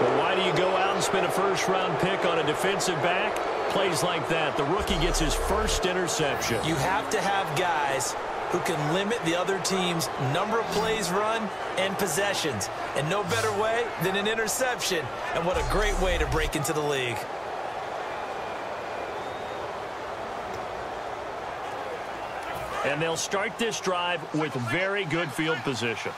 Well, why do you go out and spend a first-round pick on a defensive back? Plays like that. The rookie gets his first interception. You have to have guys who can limit the other team's number of plays run and possessions. And no better way than an interception. And what a great way to break into the league. And they'll start this drive with very good field position.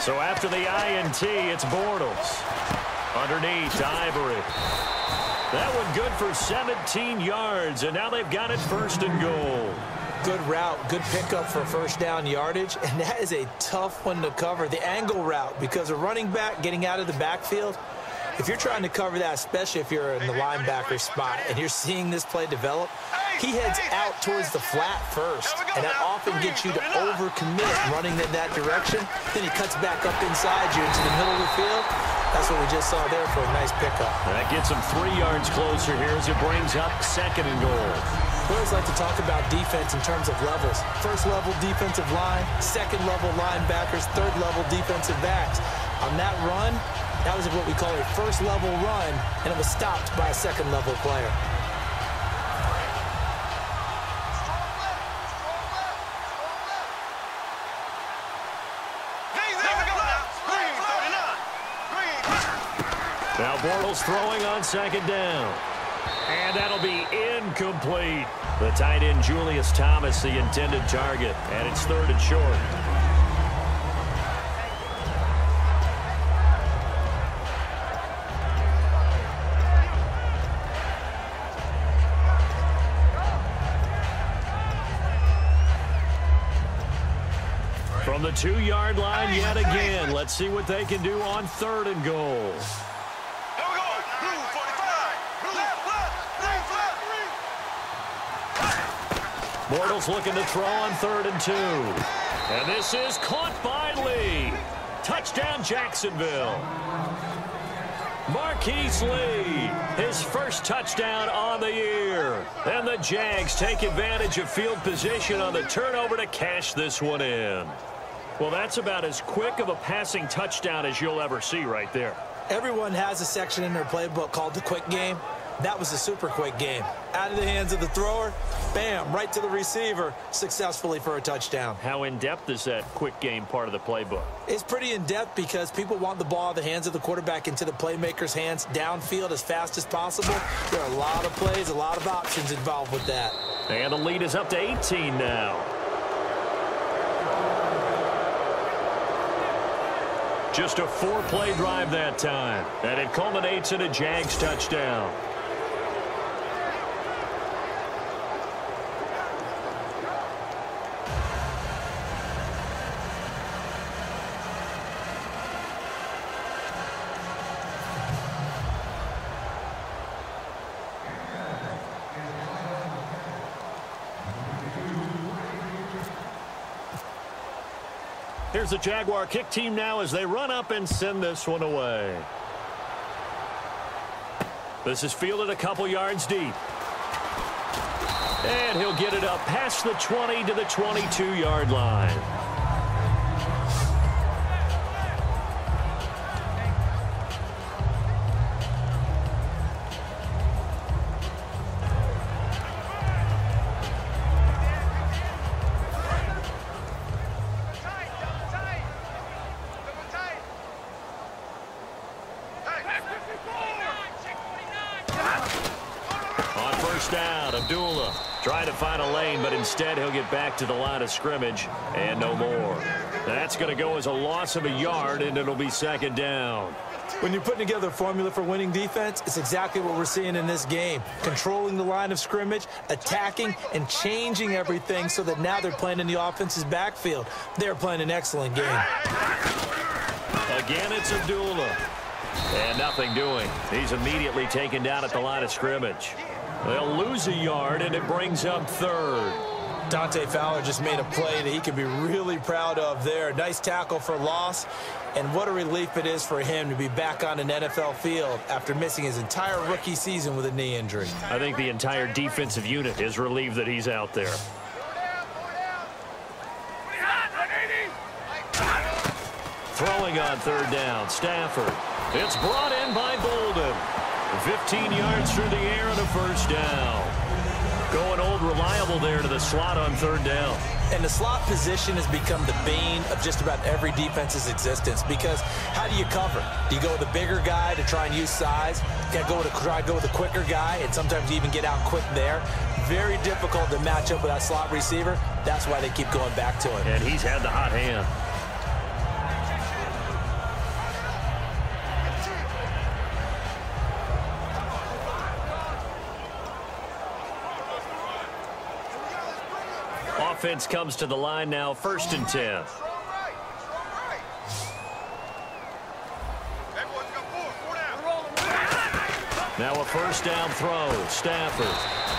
So after the INT, it's Bortles. Underneath to Ivory. That one good for 17 yards, and now they've got it first and goal. Good route, good pickup for first down yardage, and that is a tough one to cover. The angle route, because a running back getting out of the backfield, if you're trying to cover that, especially if you're in the linebacker spot and you're seeing this play develop, he heads out towards the flat first, and that often gets you to overcommit running in that direction. Then he cuts back up inside you into the middle of the field. That's what we just saw there for a nice pickup. That gets him 3 yards closer here as it brings up second and goal. We always like to talk about defense in terms of levels. First level defensive line, second level linebackers, third level defensive backs. On that run, that was what we call a first level run, and it was stopped by a second level player. Now Bortles throwing on second down. And that'll be incomplete. The tight end Julius Thomas, the intended target. And it's third and short. From the 2-yard line yet again. Let's see what they can do on third and goal. Bortles looking to throw on third and 2. And this is caught by Lee. Touchdown, Jacksonville. Marquise Lee, his first touchdown on the year. And the Jags take advantage of field position on the turnover to cash this one in. Well, that's about as quick of a passing touchdown as you'll ever see right there. Everyone has a section in their playbook called the quick game. That was a super quick game. Out of the hands of the thrower, bam, right to the receiver, successfully for a touchdown. How in-depth is that quick game part of the playbook? It's pretty in-depth because people want the ball out of the hands of the quarterback into the playmaker's hands downfield as fast as possible. There are a lot of plays, a lot of options involved with that. And the lead is up to 18 now. Just a 4-play drive that time. And it culminates in a Jags touchdown. Here's the Jaguar kick team now as they run up and send this one away. This is fielded a couple yards deep. And he'll get it up past the 20 to the 22-yard line. Trying to find a lane, but instead he'll get back to the line of scrimmage and no more. That's going to go as a loss of a yard, and it'll be second down. When you're putting together a formula for winning defense, it's exactly what we're seeing in this game. Controlling the line of scrimmage, attacking, and changing everything so that now they're playing in the offense's backfield. They're playing an excellent game. Again, it's Abdullah. And nothing doing. He's immediately taken down at the line of scrimmage. They'll lose a yard, and it brings up third. Dante Fowler just made a play that he can be really proud of there. Nice tackle for loss, and what a relief it is for him to be back on an NFL field after missing his entire rookie season with a knee injury. I think the entire defensive unit is relieved that he's out there. Throwing on third down, Stafford. It's brought in by Bolden. 15 yards through the air and a first down. Going old reliable there to the slot on third down. And the slot position has become the bane of just about every defense's existence, because how do you cover? Do you go with a bigger guy to try and use size? You got to try to go with a quicker guy, and sometimes you even get out quick there. Very difficult to match up with that slot receiver. That's why they keep going back to it. And he's had the hot hand. Offense comes to the line now, 1st and 10. Now a first down throw. Stafford.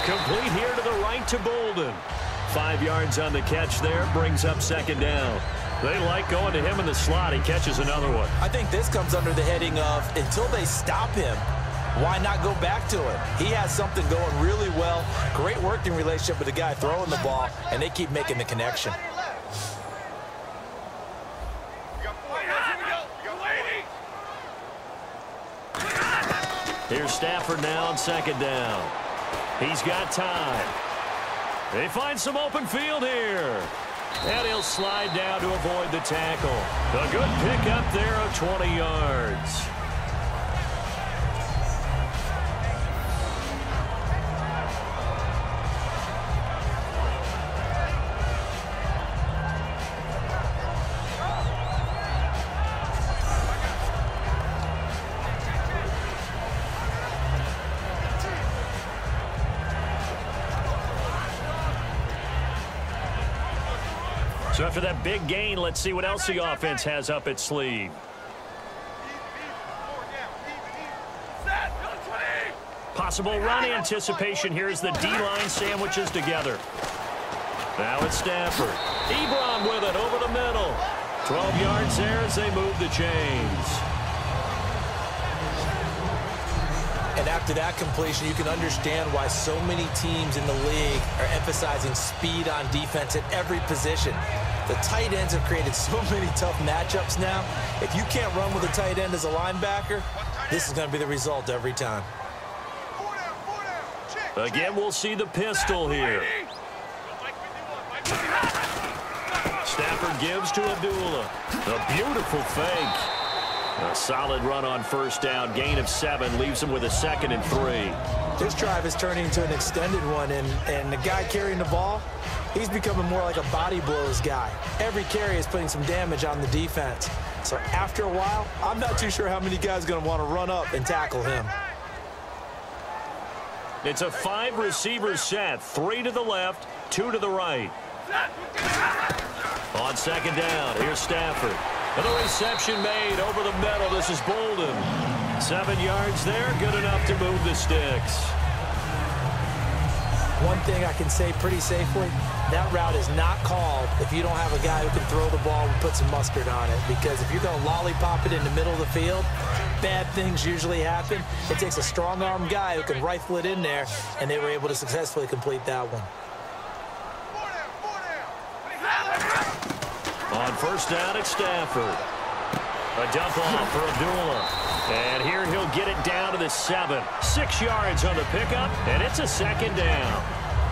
Complete here to the right to Bolden. 5 yards on the catch there, brings up second down. They like going to him in the slot. He catches another one. I think this comes under the heading of, until they stop him, why not go back to it? He has something going really well. Great working relationship with the guy throwing the ball, and they keep making the connection. Here's Stafford now on second down. He's got time. They find some open field here. And he'll slide down to avoid the tackle. A good pickup there of 20 yards. So after that big gain, let's see what else the offense has up its sleeve. Possible run anticipation here as the D-line sandwiches together. Now it's Stafford. Ebron with it over the middle. 12 yards there as they move the chains. And after that completion, you can understand why so many teams in the league are emphasizing speed on defense at every position. The tight ends have created so many tough matchups now. If you can't run with a tight end as a linebacker, this is going to be the result every time. Again, we'll see the pistol here. Stafford gives to Abdullah. A beautiful fake. A solid run on first down. Gain of 7 leaves him with a 2nd and 3. This drive is turning into an extended one, and the guy carrying the ball, he's becoming more like a body blows guy. Every carry is putting some damage on the defense. So after a while, I'm not too sure how many guys are going to want to run up and tackle him. It's a 5-receiver set. 3 to the left, 2 to the right. On second down, here's Stafford. And the reception made over the middle. This is Bolden. 7 yards there, good enough to move the sticks. One thing I can say pretty safely, that route is not called if you don't have a guy who can throw the ball and put some mustard on it. Because if you're going to lollipop it in the middle of the field, bad things usually happen. It takes a strong-armed guy who can rifle it in there, and they were able to successfully complete that one. On first down, it's Stafford. A dump off for Abdullah. And here he'll get it down to the 7. 6 yards on the pickup, and it's a 2nd down.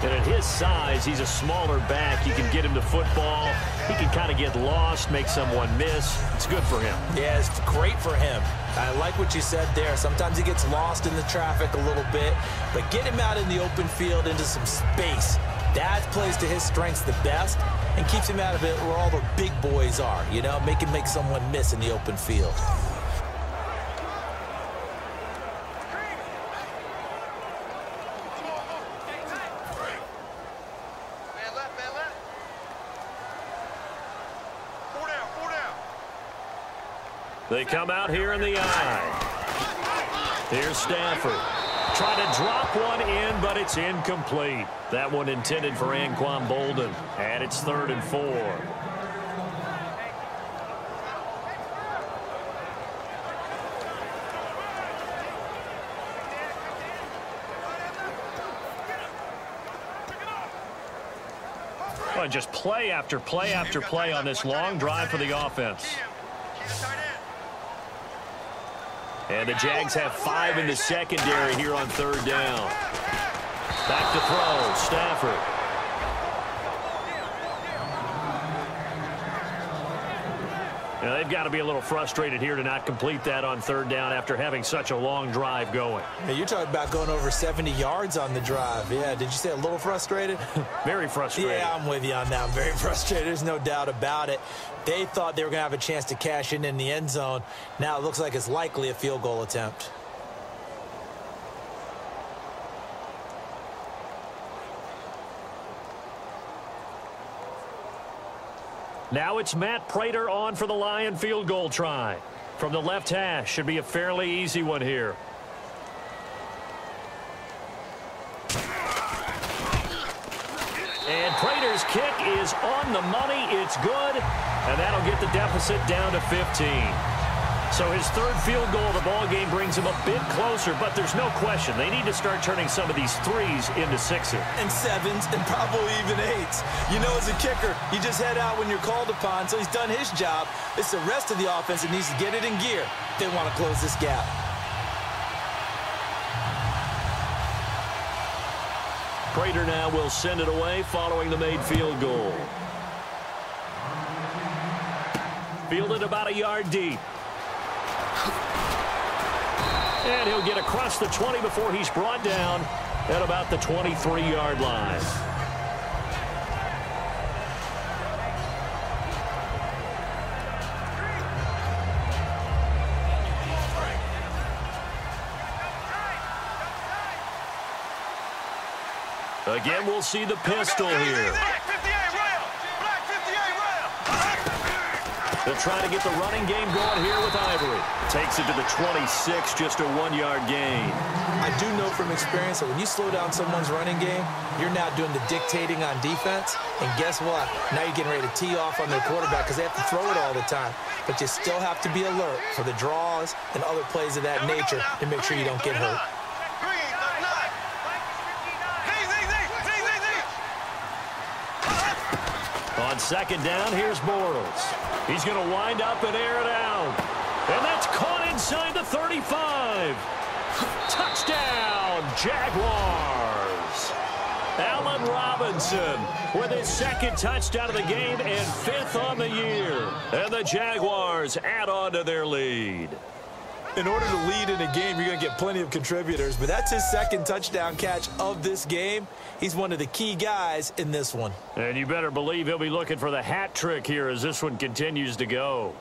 And at his size, he's a smaller back. You can get him to football. He can kind of get lost, make someone miss. It's good for him. Yeah, it's great for him. I like what you said there. Sometimes he gets lost in the traffic a little bit, but get him out in the open field into some space. That plays to his strengths the best and keeps him out of it where all the big boys are, you know, make someone miss in the open field. They come out here in the eye. Here's Stafford. Trying to drop one in, but it's incomplete. That one intended for Anquan Bolden. And it's 3rd and 4. Well, just play after play after play on this long drive for the offense. And the Jags have 5 in the secondary here on 3rd down. Back to throw, Stafford. Now, they've got to be a little frustrated here to not complete that on 3rd down after having such a long drive going. Yeah, you're talking about going over 70 yards on the drive. Yeah, did you say a little frustrated? Very frustrated. Yeah, I'm with you on that. I'm very frustrated. There's no doubt about it. They thought they were going to have a chance to cash in the end zone. Now it looks like it's likely a field goal attempt. Now it's Matt Prater on for the Lion field goal try. From the left hash, should be a fairly easy one here. And Prater's kick is on the money. It's good, and that'll get the deficit down to 15. So his 3rd field goal of the ball game brings him a bit closer, but there's no question they need to start turning some of these 3s into 6s. And 7s and probably even 8s. You know, as a kicker, you just head out when you're called upon, so he's done his job. It's the rest of the offense that needs to get it in gear if they want to close this gap. Prater now will send it away following the made field goal. Fielded about a yard deep. And he'll get across the 20 before he's brought down at about the 23-yard line. Again, we'll see the pistol here. They'll try to get the running game going here with Ivory. Takes it to the 26, just a 1-yard gain. I do know from experience that when you slow down someone's running game, you're now doing the dictating on defense. And guess what? Now you're getting ready to tee off on their quarterback because they have to throw it all the time. But you still have to be alert for the draws and other plays of that nature to make sure you don't get hurt. On second down, here's Bortles. He's going to wind up and air it out. And that's caught inside the 35. Touchdown, Jaguars. Allen Robinson with his second touchdown of the game and 5th on the year. And the Jaguars add on to their lead. In order to lead in a game, you're going to get plenty of contributors, but that's his second touchdown catch of this game. He's one of the key guys in this one. And you better believe he'll be looking for the hat trick here as this one continues to go.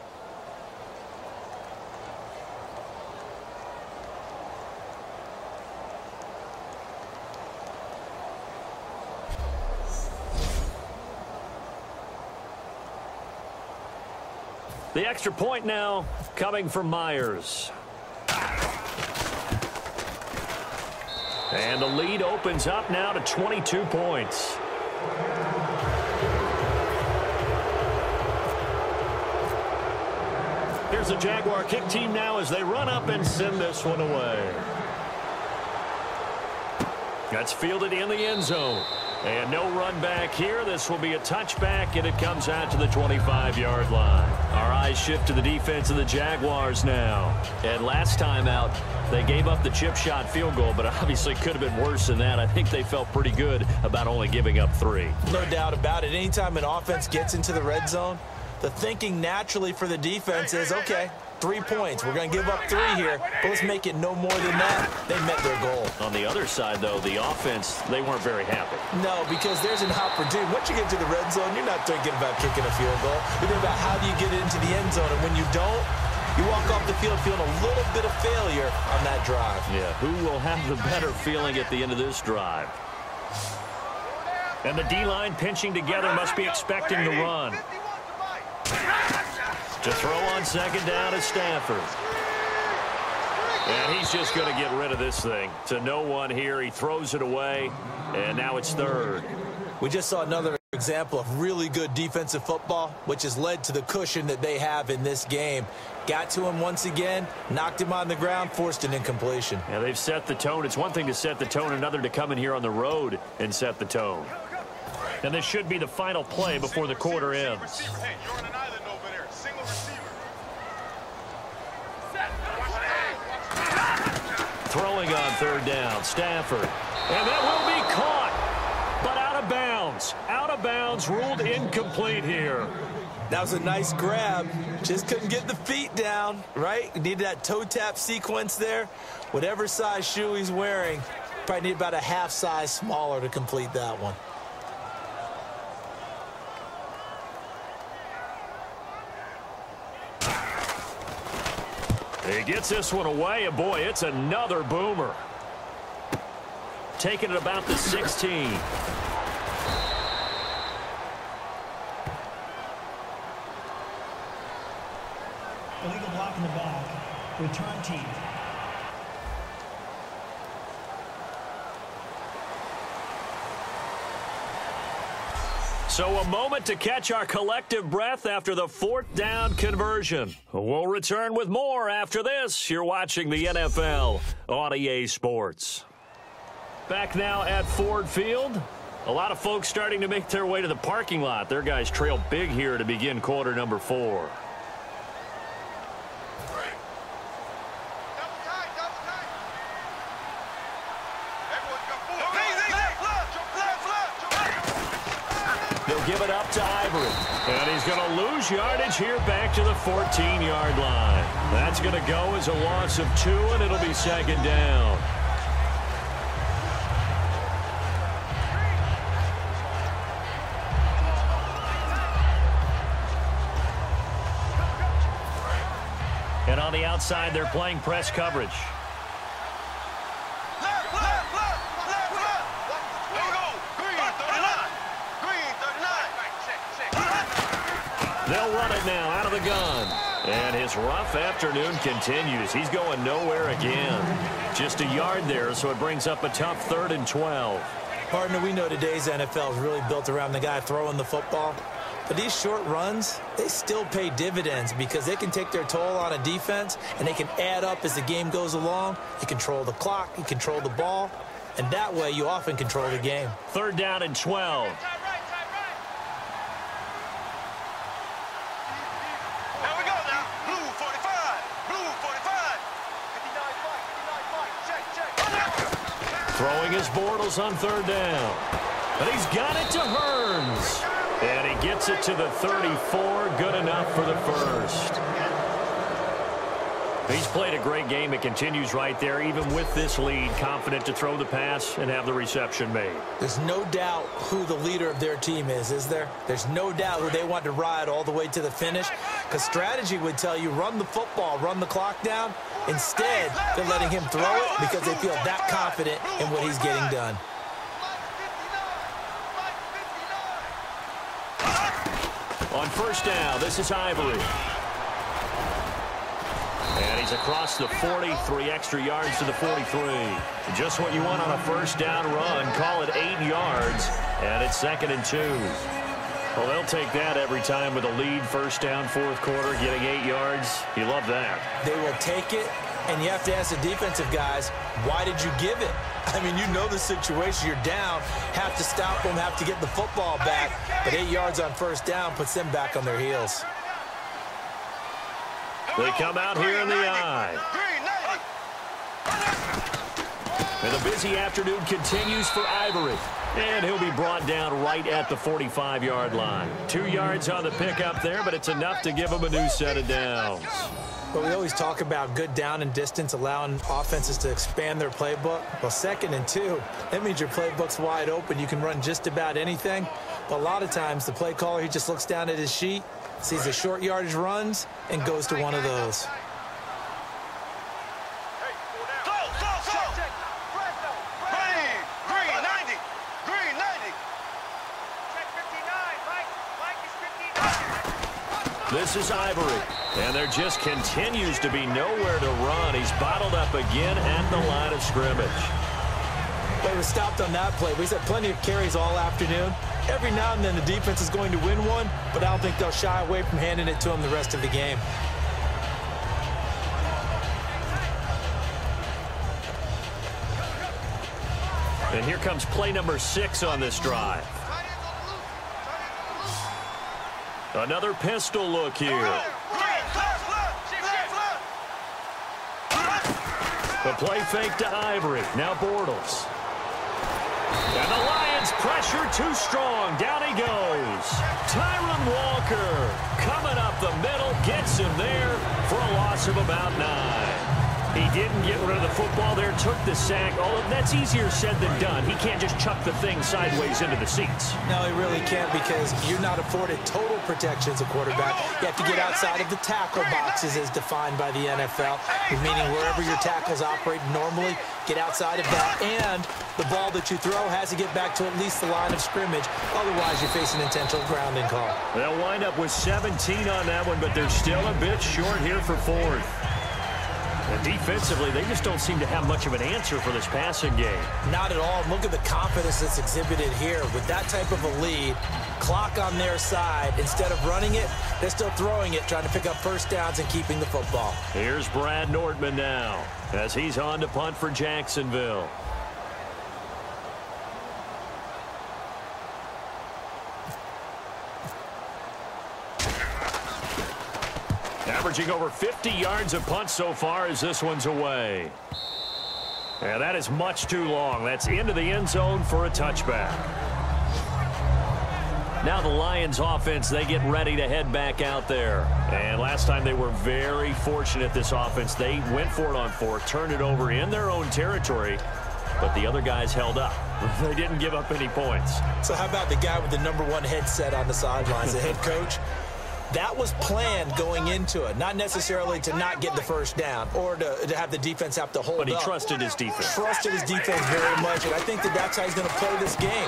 The extra point now coming from Myers. And the lead opens up now to 22 points. Here's the Jaguar kick team now as they run up and send this one away. That's fielded in the end zone. And no run back here. This will be a touchback, and it comes out to the 25-yard line. Our eyes shift to the defense of the Jaguars now. And last time out, they gave up the chip shot field goal, but obviously could have been worse than that. I think they felt pretty good about only giving up 3. No doubt about it. Anytime an offense gets into the red zone, the thinking naturally for the defense is, okay, 3 points. We're going to give up 3 here, but let's make it no more than that. They met their goal. On the other side, though, the offense, they weren't very happy. No, because there's an opportunity. Once you get to the red zone, you're not thinking about kicking a field goal. You're thinking about how do you get it into the end zone, and when you don't, you walk off the field feeling a little bit of failure on that drive. Yeah, who will have the better feeling at the end of this drive? And the D-line pinching together must be expecting to run. To throw on second down is Stafford. And he's just going to get rid of this thing. To no one here. He throws it away, and now it's 3rd. We just saw another example of really good defensive football, which has led to the cushion that they have in this game. Got to him once again, knocked him on the ground, forced an incompletion. Yeah, they've set the tone. It's one thing to set the tone, another to come in here on the road and set the tone. And this should be the final play before the quarter ends. Throwing on 3rd down, Stafford. And that will be caught, but out of bounds. Out of bounds, ruled incomplete here. That was a nice grab. Just couldn't get the feet down, right? Needed that toe tap sequence there. Whatever size shoe he's wearing, probably need about a half size smaller to complete that one. He gets this one away, and boy, it's another boomer. Taking it about the 16. Illegal block in the back. Return team. So a moment to catch our collective breath after the 4th down conversion. We'll return with more after this. You're watching the NFL on EA Sports. Back now at Ford Field. A lot of folks starting to make their way to the parking lot. Their guys trail big here to begin quarter number 4. Give it up to Ivory. And he's going to lose yardage here back to the 14-yard line. That's going to go as a loss of 2, and it'll be 2nd down. And on the outside, they're playing press coverage. They'll run it now out of the gun. And his rough afternoon continues. He's going nowhere again. Just a yard there, so it brings up a tough 3rd and 12. Partner, we know today's NFL is really built around the guy throwing the football. But these short runs, they still pay dividends because they can take their toll on a defense, and they can add up as the game goes along. You control the clock, you control the ball, and that way you often control the game. 3rd down and 12. Throwing his Bortles on 3rd down. But he's got it to Hearns. And he gets it to the 34. Good enough for the first. He's played a great game. It continues right there, even with this lead, confident to throw the pass and have the reception made. There's no doubt who the leader of their team is there? There's no doubt who they want to ride all the way to the finish, because strategy would tell you run the football, run the clock down. Instead, they're letting him throw it because they feel that confident in what he's getting done. On first down, this is Ivory. And he's across the 40, 3 extra yards to the 43. Just what you want on a first down run. Call it 8 yards, and it's 2nd and 2. Well, they'll take that every time with a lead, first down, 4th quarter, getting 8 yards. You love that. They will take it, and you have to ask the defensive guys, why did you give it? I mean, you know the situation. You're down, have to stop them, have to get the football back. But 8 yards on first down puts them back on their heels. They come out here in the eye. And the busy afternoon continues for Ivory. And he'll be brought down right at the 45-yard line. 2 yards on the pickup there, but it's enough to give him a new set of downs. But we always talk about good down and distance, allowing offenses to expand their playbook. Well, 2nd and 2, that means your playbook's wide open. You can run just about anything. But a lot of times, the play caller, he just looks down at his sheet, sees the short yardage runs, and goes to one of those. This is Ivory, and there just continues to be nowhere to run. He's bottled up again at the line of scrimmage. Well, he was stopped on that play. He's had plenty of carries all afternoon. Every now and then the defense is going to win one, but I don't think they'll shy away from handing it to him the rest of the game. And here comes play number 6 on this drive. Another pistol look here. The play fake to Ivory. Now Bortles. And the Lions pressure too strong. Down he goes. Tyron Walker coming up the middle. Gets him there for a loss of about 9. He didn't get rid of the football there, took the sack. Oh, that's easier said than done. He can't just chuck the thing sideways into the seats. No, he really can't, because you're not afforded total protection as a quarterback. You have to get outside of the tackle boxes as defined by the NFL, meaning wherever your tackles operate normally, get outside of that. And the ball that you throw has to get back to at least the line of scrimmage. Otherwise, you're facing intentional grounding call. They'll wind up with 17 on that one, but they're still a bit short here for 4th. And defensively, they just don't seem to have much of an answer for this passing game. Not at all. Look at the confidence that's exhibited here. With that type of a lead, clock on their side, instead of running it, they're still throwing it, trying to pick up first downs and keeping the football. Here's Brad Nordman now, as he's on to punt for Jacksonville. Averaging over 50 yards of punt so far as this one's away. And that is much too long. That's into the end zone for a touchback. Now the Lions offense, they get ready to head back out there. And last time they were very fortunate, this offense. They went for it on 4th, turned it over in their own territory, but the other guys held up. They didn't give up any points. So how about the guy with the #1 headset on the sidelines, the head coach? That was planned going into it, not necessarily to not get the first down or to have the defense have to hold up. But he trusted his defense. Trusted his defense very much, and I think that's how he's going to play this game.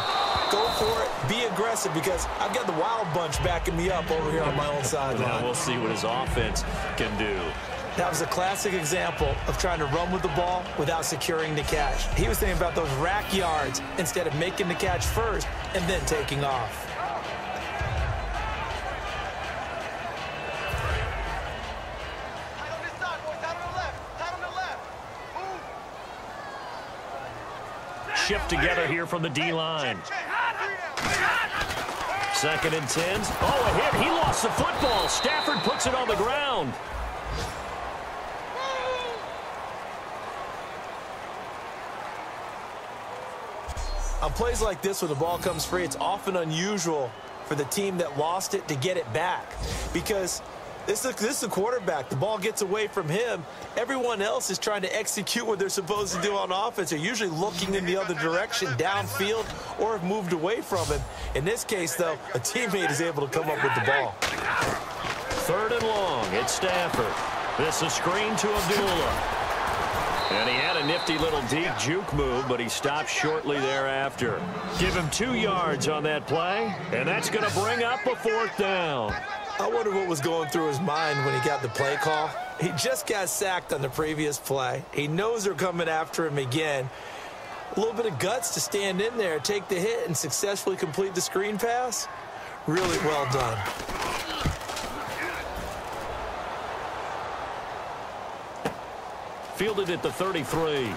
Go for it, be aggressive, because I've got the wild bunch backing me up over here on my own sideline. Now we'll see what his offense can do. That was a classic example of trying to run with the ball without securing the catch. He was thinking about those rack yards instead of making the catch first and then taking off. Shift together here from the D-line. 2nd and 10. Oh, a hit. He lost the football. Stafford puts it on the ground. On plays like this, when the ball comes free, it's often unusual for the team that lost it to get it back, because this is the quarterback. The ball gets away from him. Everyone else is trying to execute what they're supposed to do on offense. They're usually looking in the other direction, downfield, or have moved away from him. In this case, though, a teammate is able to come up with the ball. 3rd and long. It's Stafford. This is screen to Abdullah. And he had a nifty little deep juke move, but he stopped shortly thereafter. Give him 2 yards on that play, and that's going to bring up a 4th down. I wonder what was going through his mind when he got the play call. He just got sacked on the previous play. He knows they're coming after him again. A little bit of guts to stand in there, take the hit, and successfully complete the screen pass. Really well done. Fielded at the 33.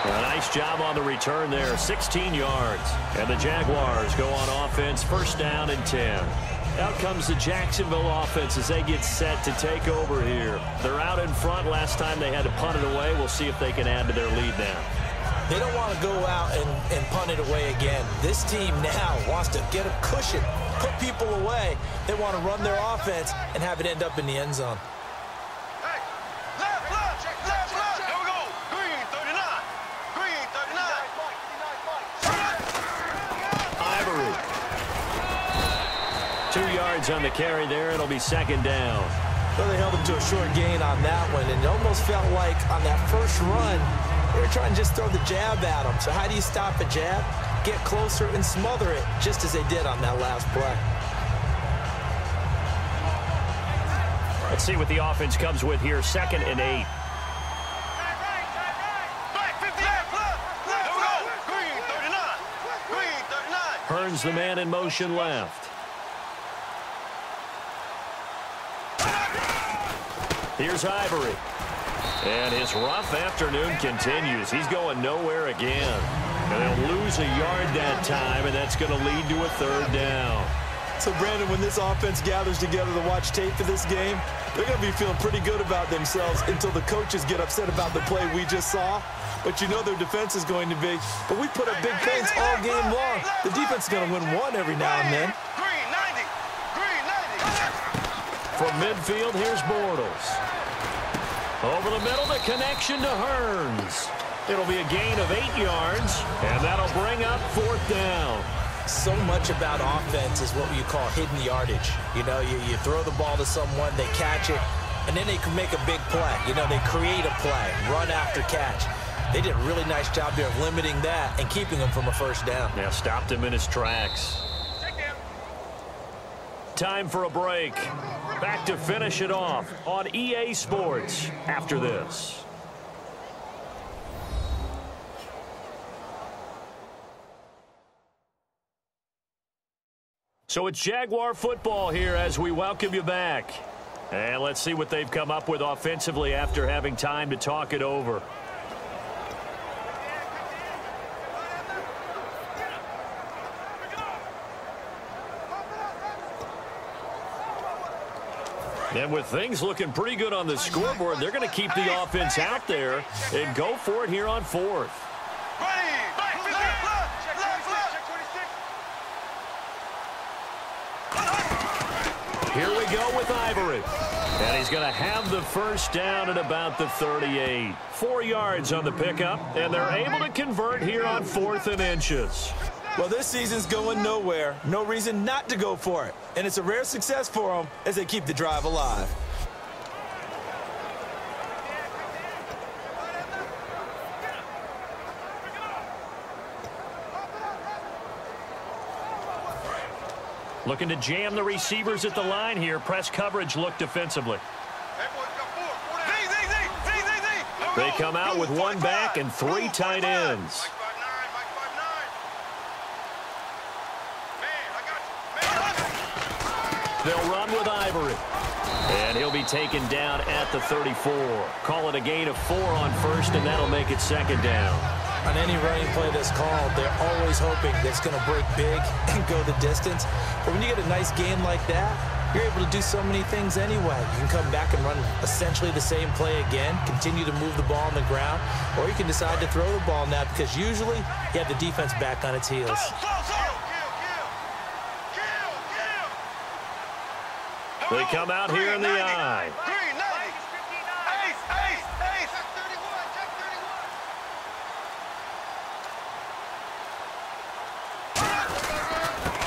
A nice job on the return there, 16 yards. And the Jaguars go on offense, 1st down and 10. Out comes the Jacksonville offense as they get set to take over here. They're out in front. Last time they had to punt it away. We'll see if they can add to their lead now. They don't want to go out and punt it away again. This team now wants to get a cushion, put people away. They want to run their offense and have it end up in the end zone. On the carry there, it'll be 2nd down. Well, they held him to a short gain on that one, and it almost felt like on that first run, they were trying to just throw the jab at him. So how do you stop a jab? Get closer and smother it, just as they did on that last play. Let's see what the offense comes with here, 2nd and 8. Hearns the man in motion left. Here's Ivory. And his rough afternoon continues. He's going nowhere again. And they'll lose a yard that time, and that's going to lead to a 3rd down. So, Brandon, when this offense gathers together to watch tape for this game, they're going to be feeling pretty good about themselves until the coaches get upset about the play we just saw. But you know their defense is going to be. But we put up big points all game long. The defense is going to win one every now and then. From midfield, here's Bortles. Over the middle, the connection to Hearns. It'll be a gain of 8 yards, and that'll bring up 4th down. So much about offense is what you call hidden yardage. You know, you throw the ball to someone, they catch it, and then they can make a big play. You know, they create a play, run after catch. They did a really nice job there of limiting that and keeping him from a 1st down. Yeah, stopped him in his tracks. Time for a break. Back to finish it off on EA Sports after this. So it's Jaguar football here as we welcome you back. And let's see what they've come up with offensively after having time to talk it over. And with things looking pretty good on the scoreboard, they're going to keep the offense out there and go for it here on 4th. Here we go with Ivory. And he's going to have the 1st down at about the 38. 4 yards on the pickup, and they're able to convert here on 4th and inches. Well, this season's going nowhere. No reason not to go for it. And it's a rare success for them as they keep the drive alive. Looking to jam the receivers at the line here. Press coverage look defensively. They come out with 1 back and 3 tight ends. They'll run with Ivory. And he'll be taken down at the 34. Call it a gain of 4 on 1st, and that'll make it 2nd down. On any running play that's called, they're always hoping that it's going to break big and go the distance. But when you get a nice gain like that, you're able to do so many things anyway. You can come back and run essentially the same play again, continue to move the ball on the ground, or you can decide to throw the ball now because usually you have the defense back on its heels. They come out here in the eye.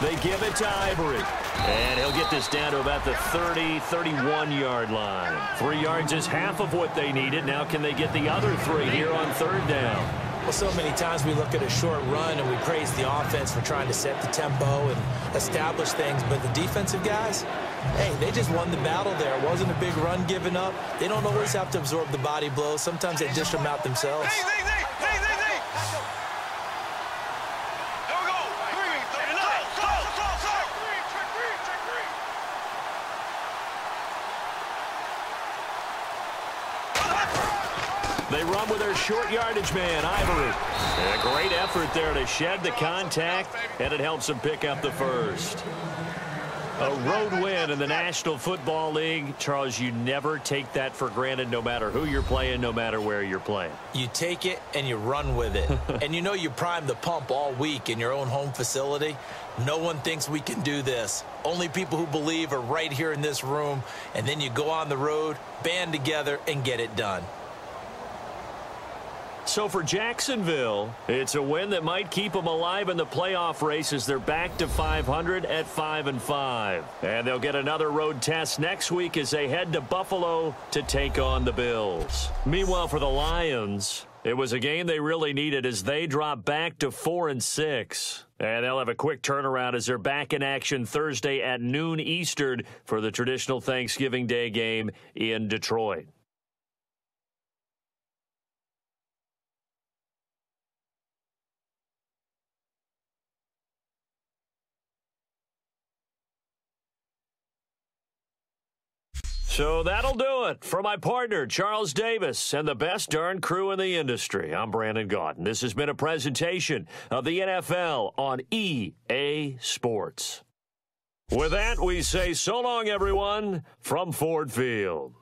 They give it to Ivory. And he'll get this down to about the 30, 31-yard line. 3 yards is half of what they needed. Now can they get the other 3 here on 3rd down? Well, so many times we look at a short run and we praise the offense for trying to set the tempo and establish things. But the defensive guys, hey, they just won the battle there. It wasn't a big run given up. They don't always have to absorb the body blows. Sometimes they dish them out themselves. They run with their short yardage man, Ivory. And a great effort there to shed the contact, and it helps them pick up the first. A road win in the National Football League. Charles, you never take that for granted no matter who you're playing, no matter where you're playing. You take it and you run with it. And you know you primed the pump all week in your own home facility. No one thinks we can do this. Only people who believe are right here in this room. And then you go on the road, band together, and get it done. So for Jacksonville, it's a win that might keep them alive in the playoff race as they're back to 500 at 5-5. And they'll get another road test next week as they head to Buffalo to take on the Bills. Meanwhile, for the Lions, it was a game they really needed as they drop back to 4-6. And they'll have a quick turnaround as they're back in action Thursday at noon Eastern for the traditional Thanksgiving Day game in Detroit. So that'll do it. For my partner, Charles Davis, and the best darn crew in the industry, I'm Brandon Gaudin. This has been a presentation of the NFL on EA Sports. With that, we say so long, everyone, from Ford Field.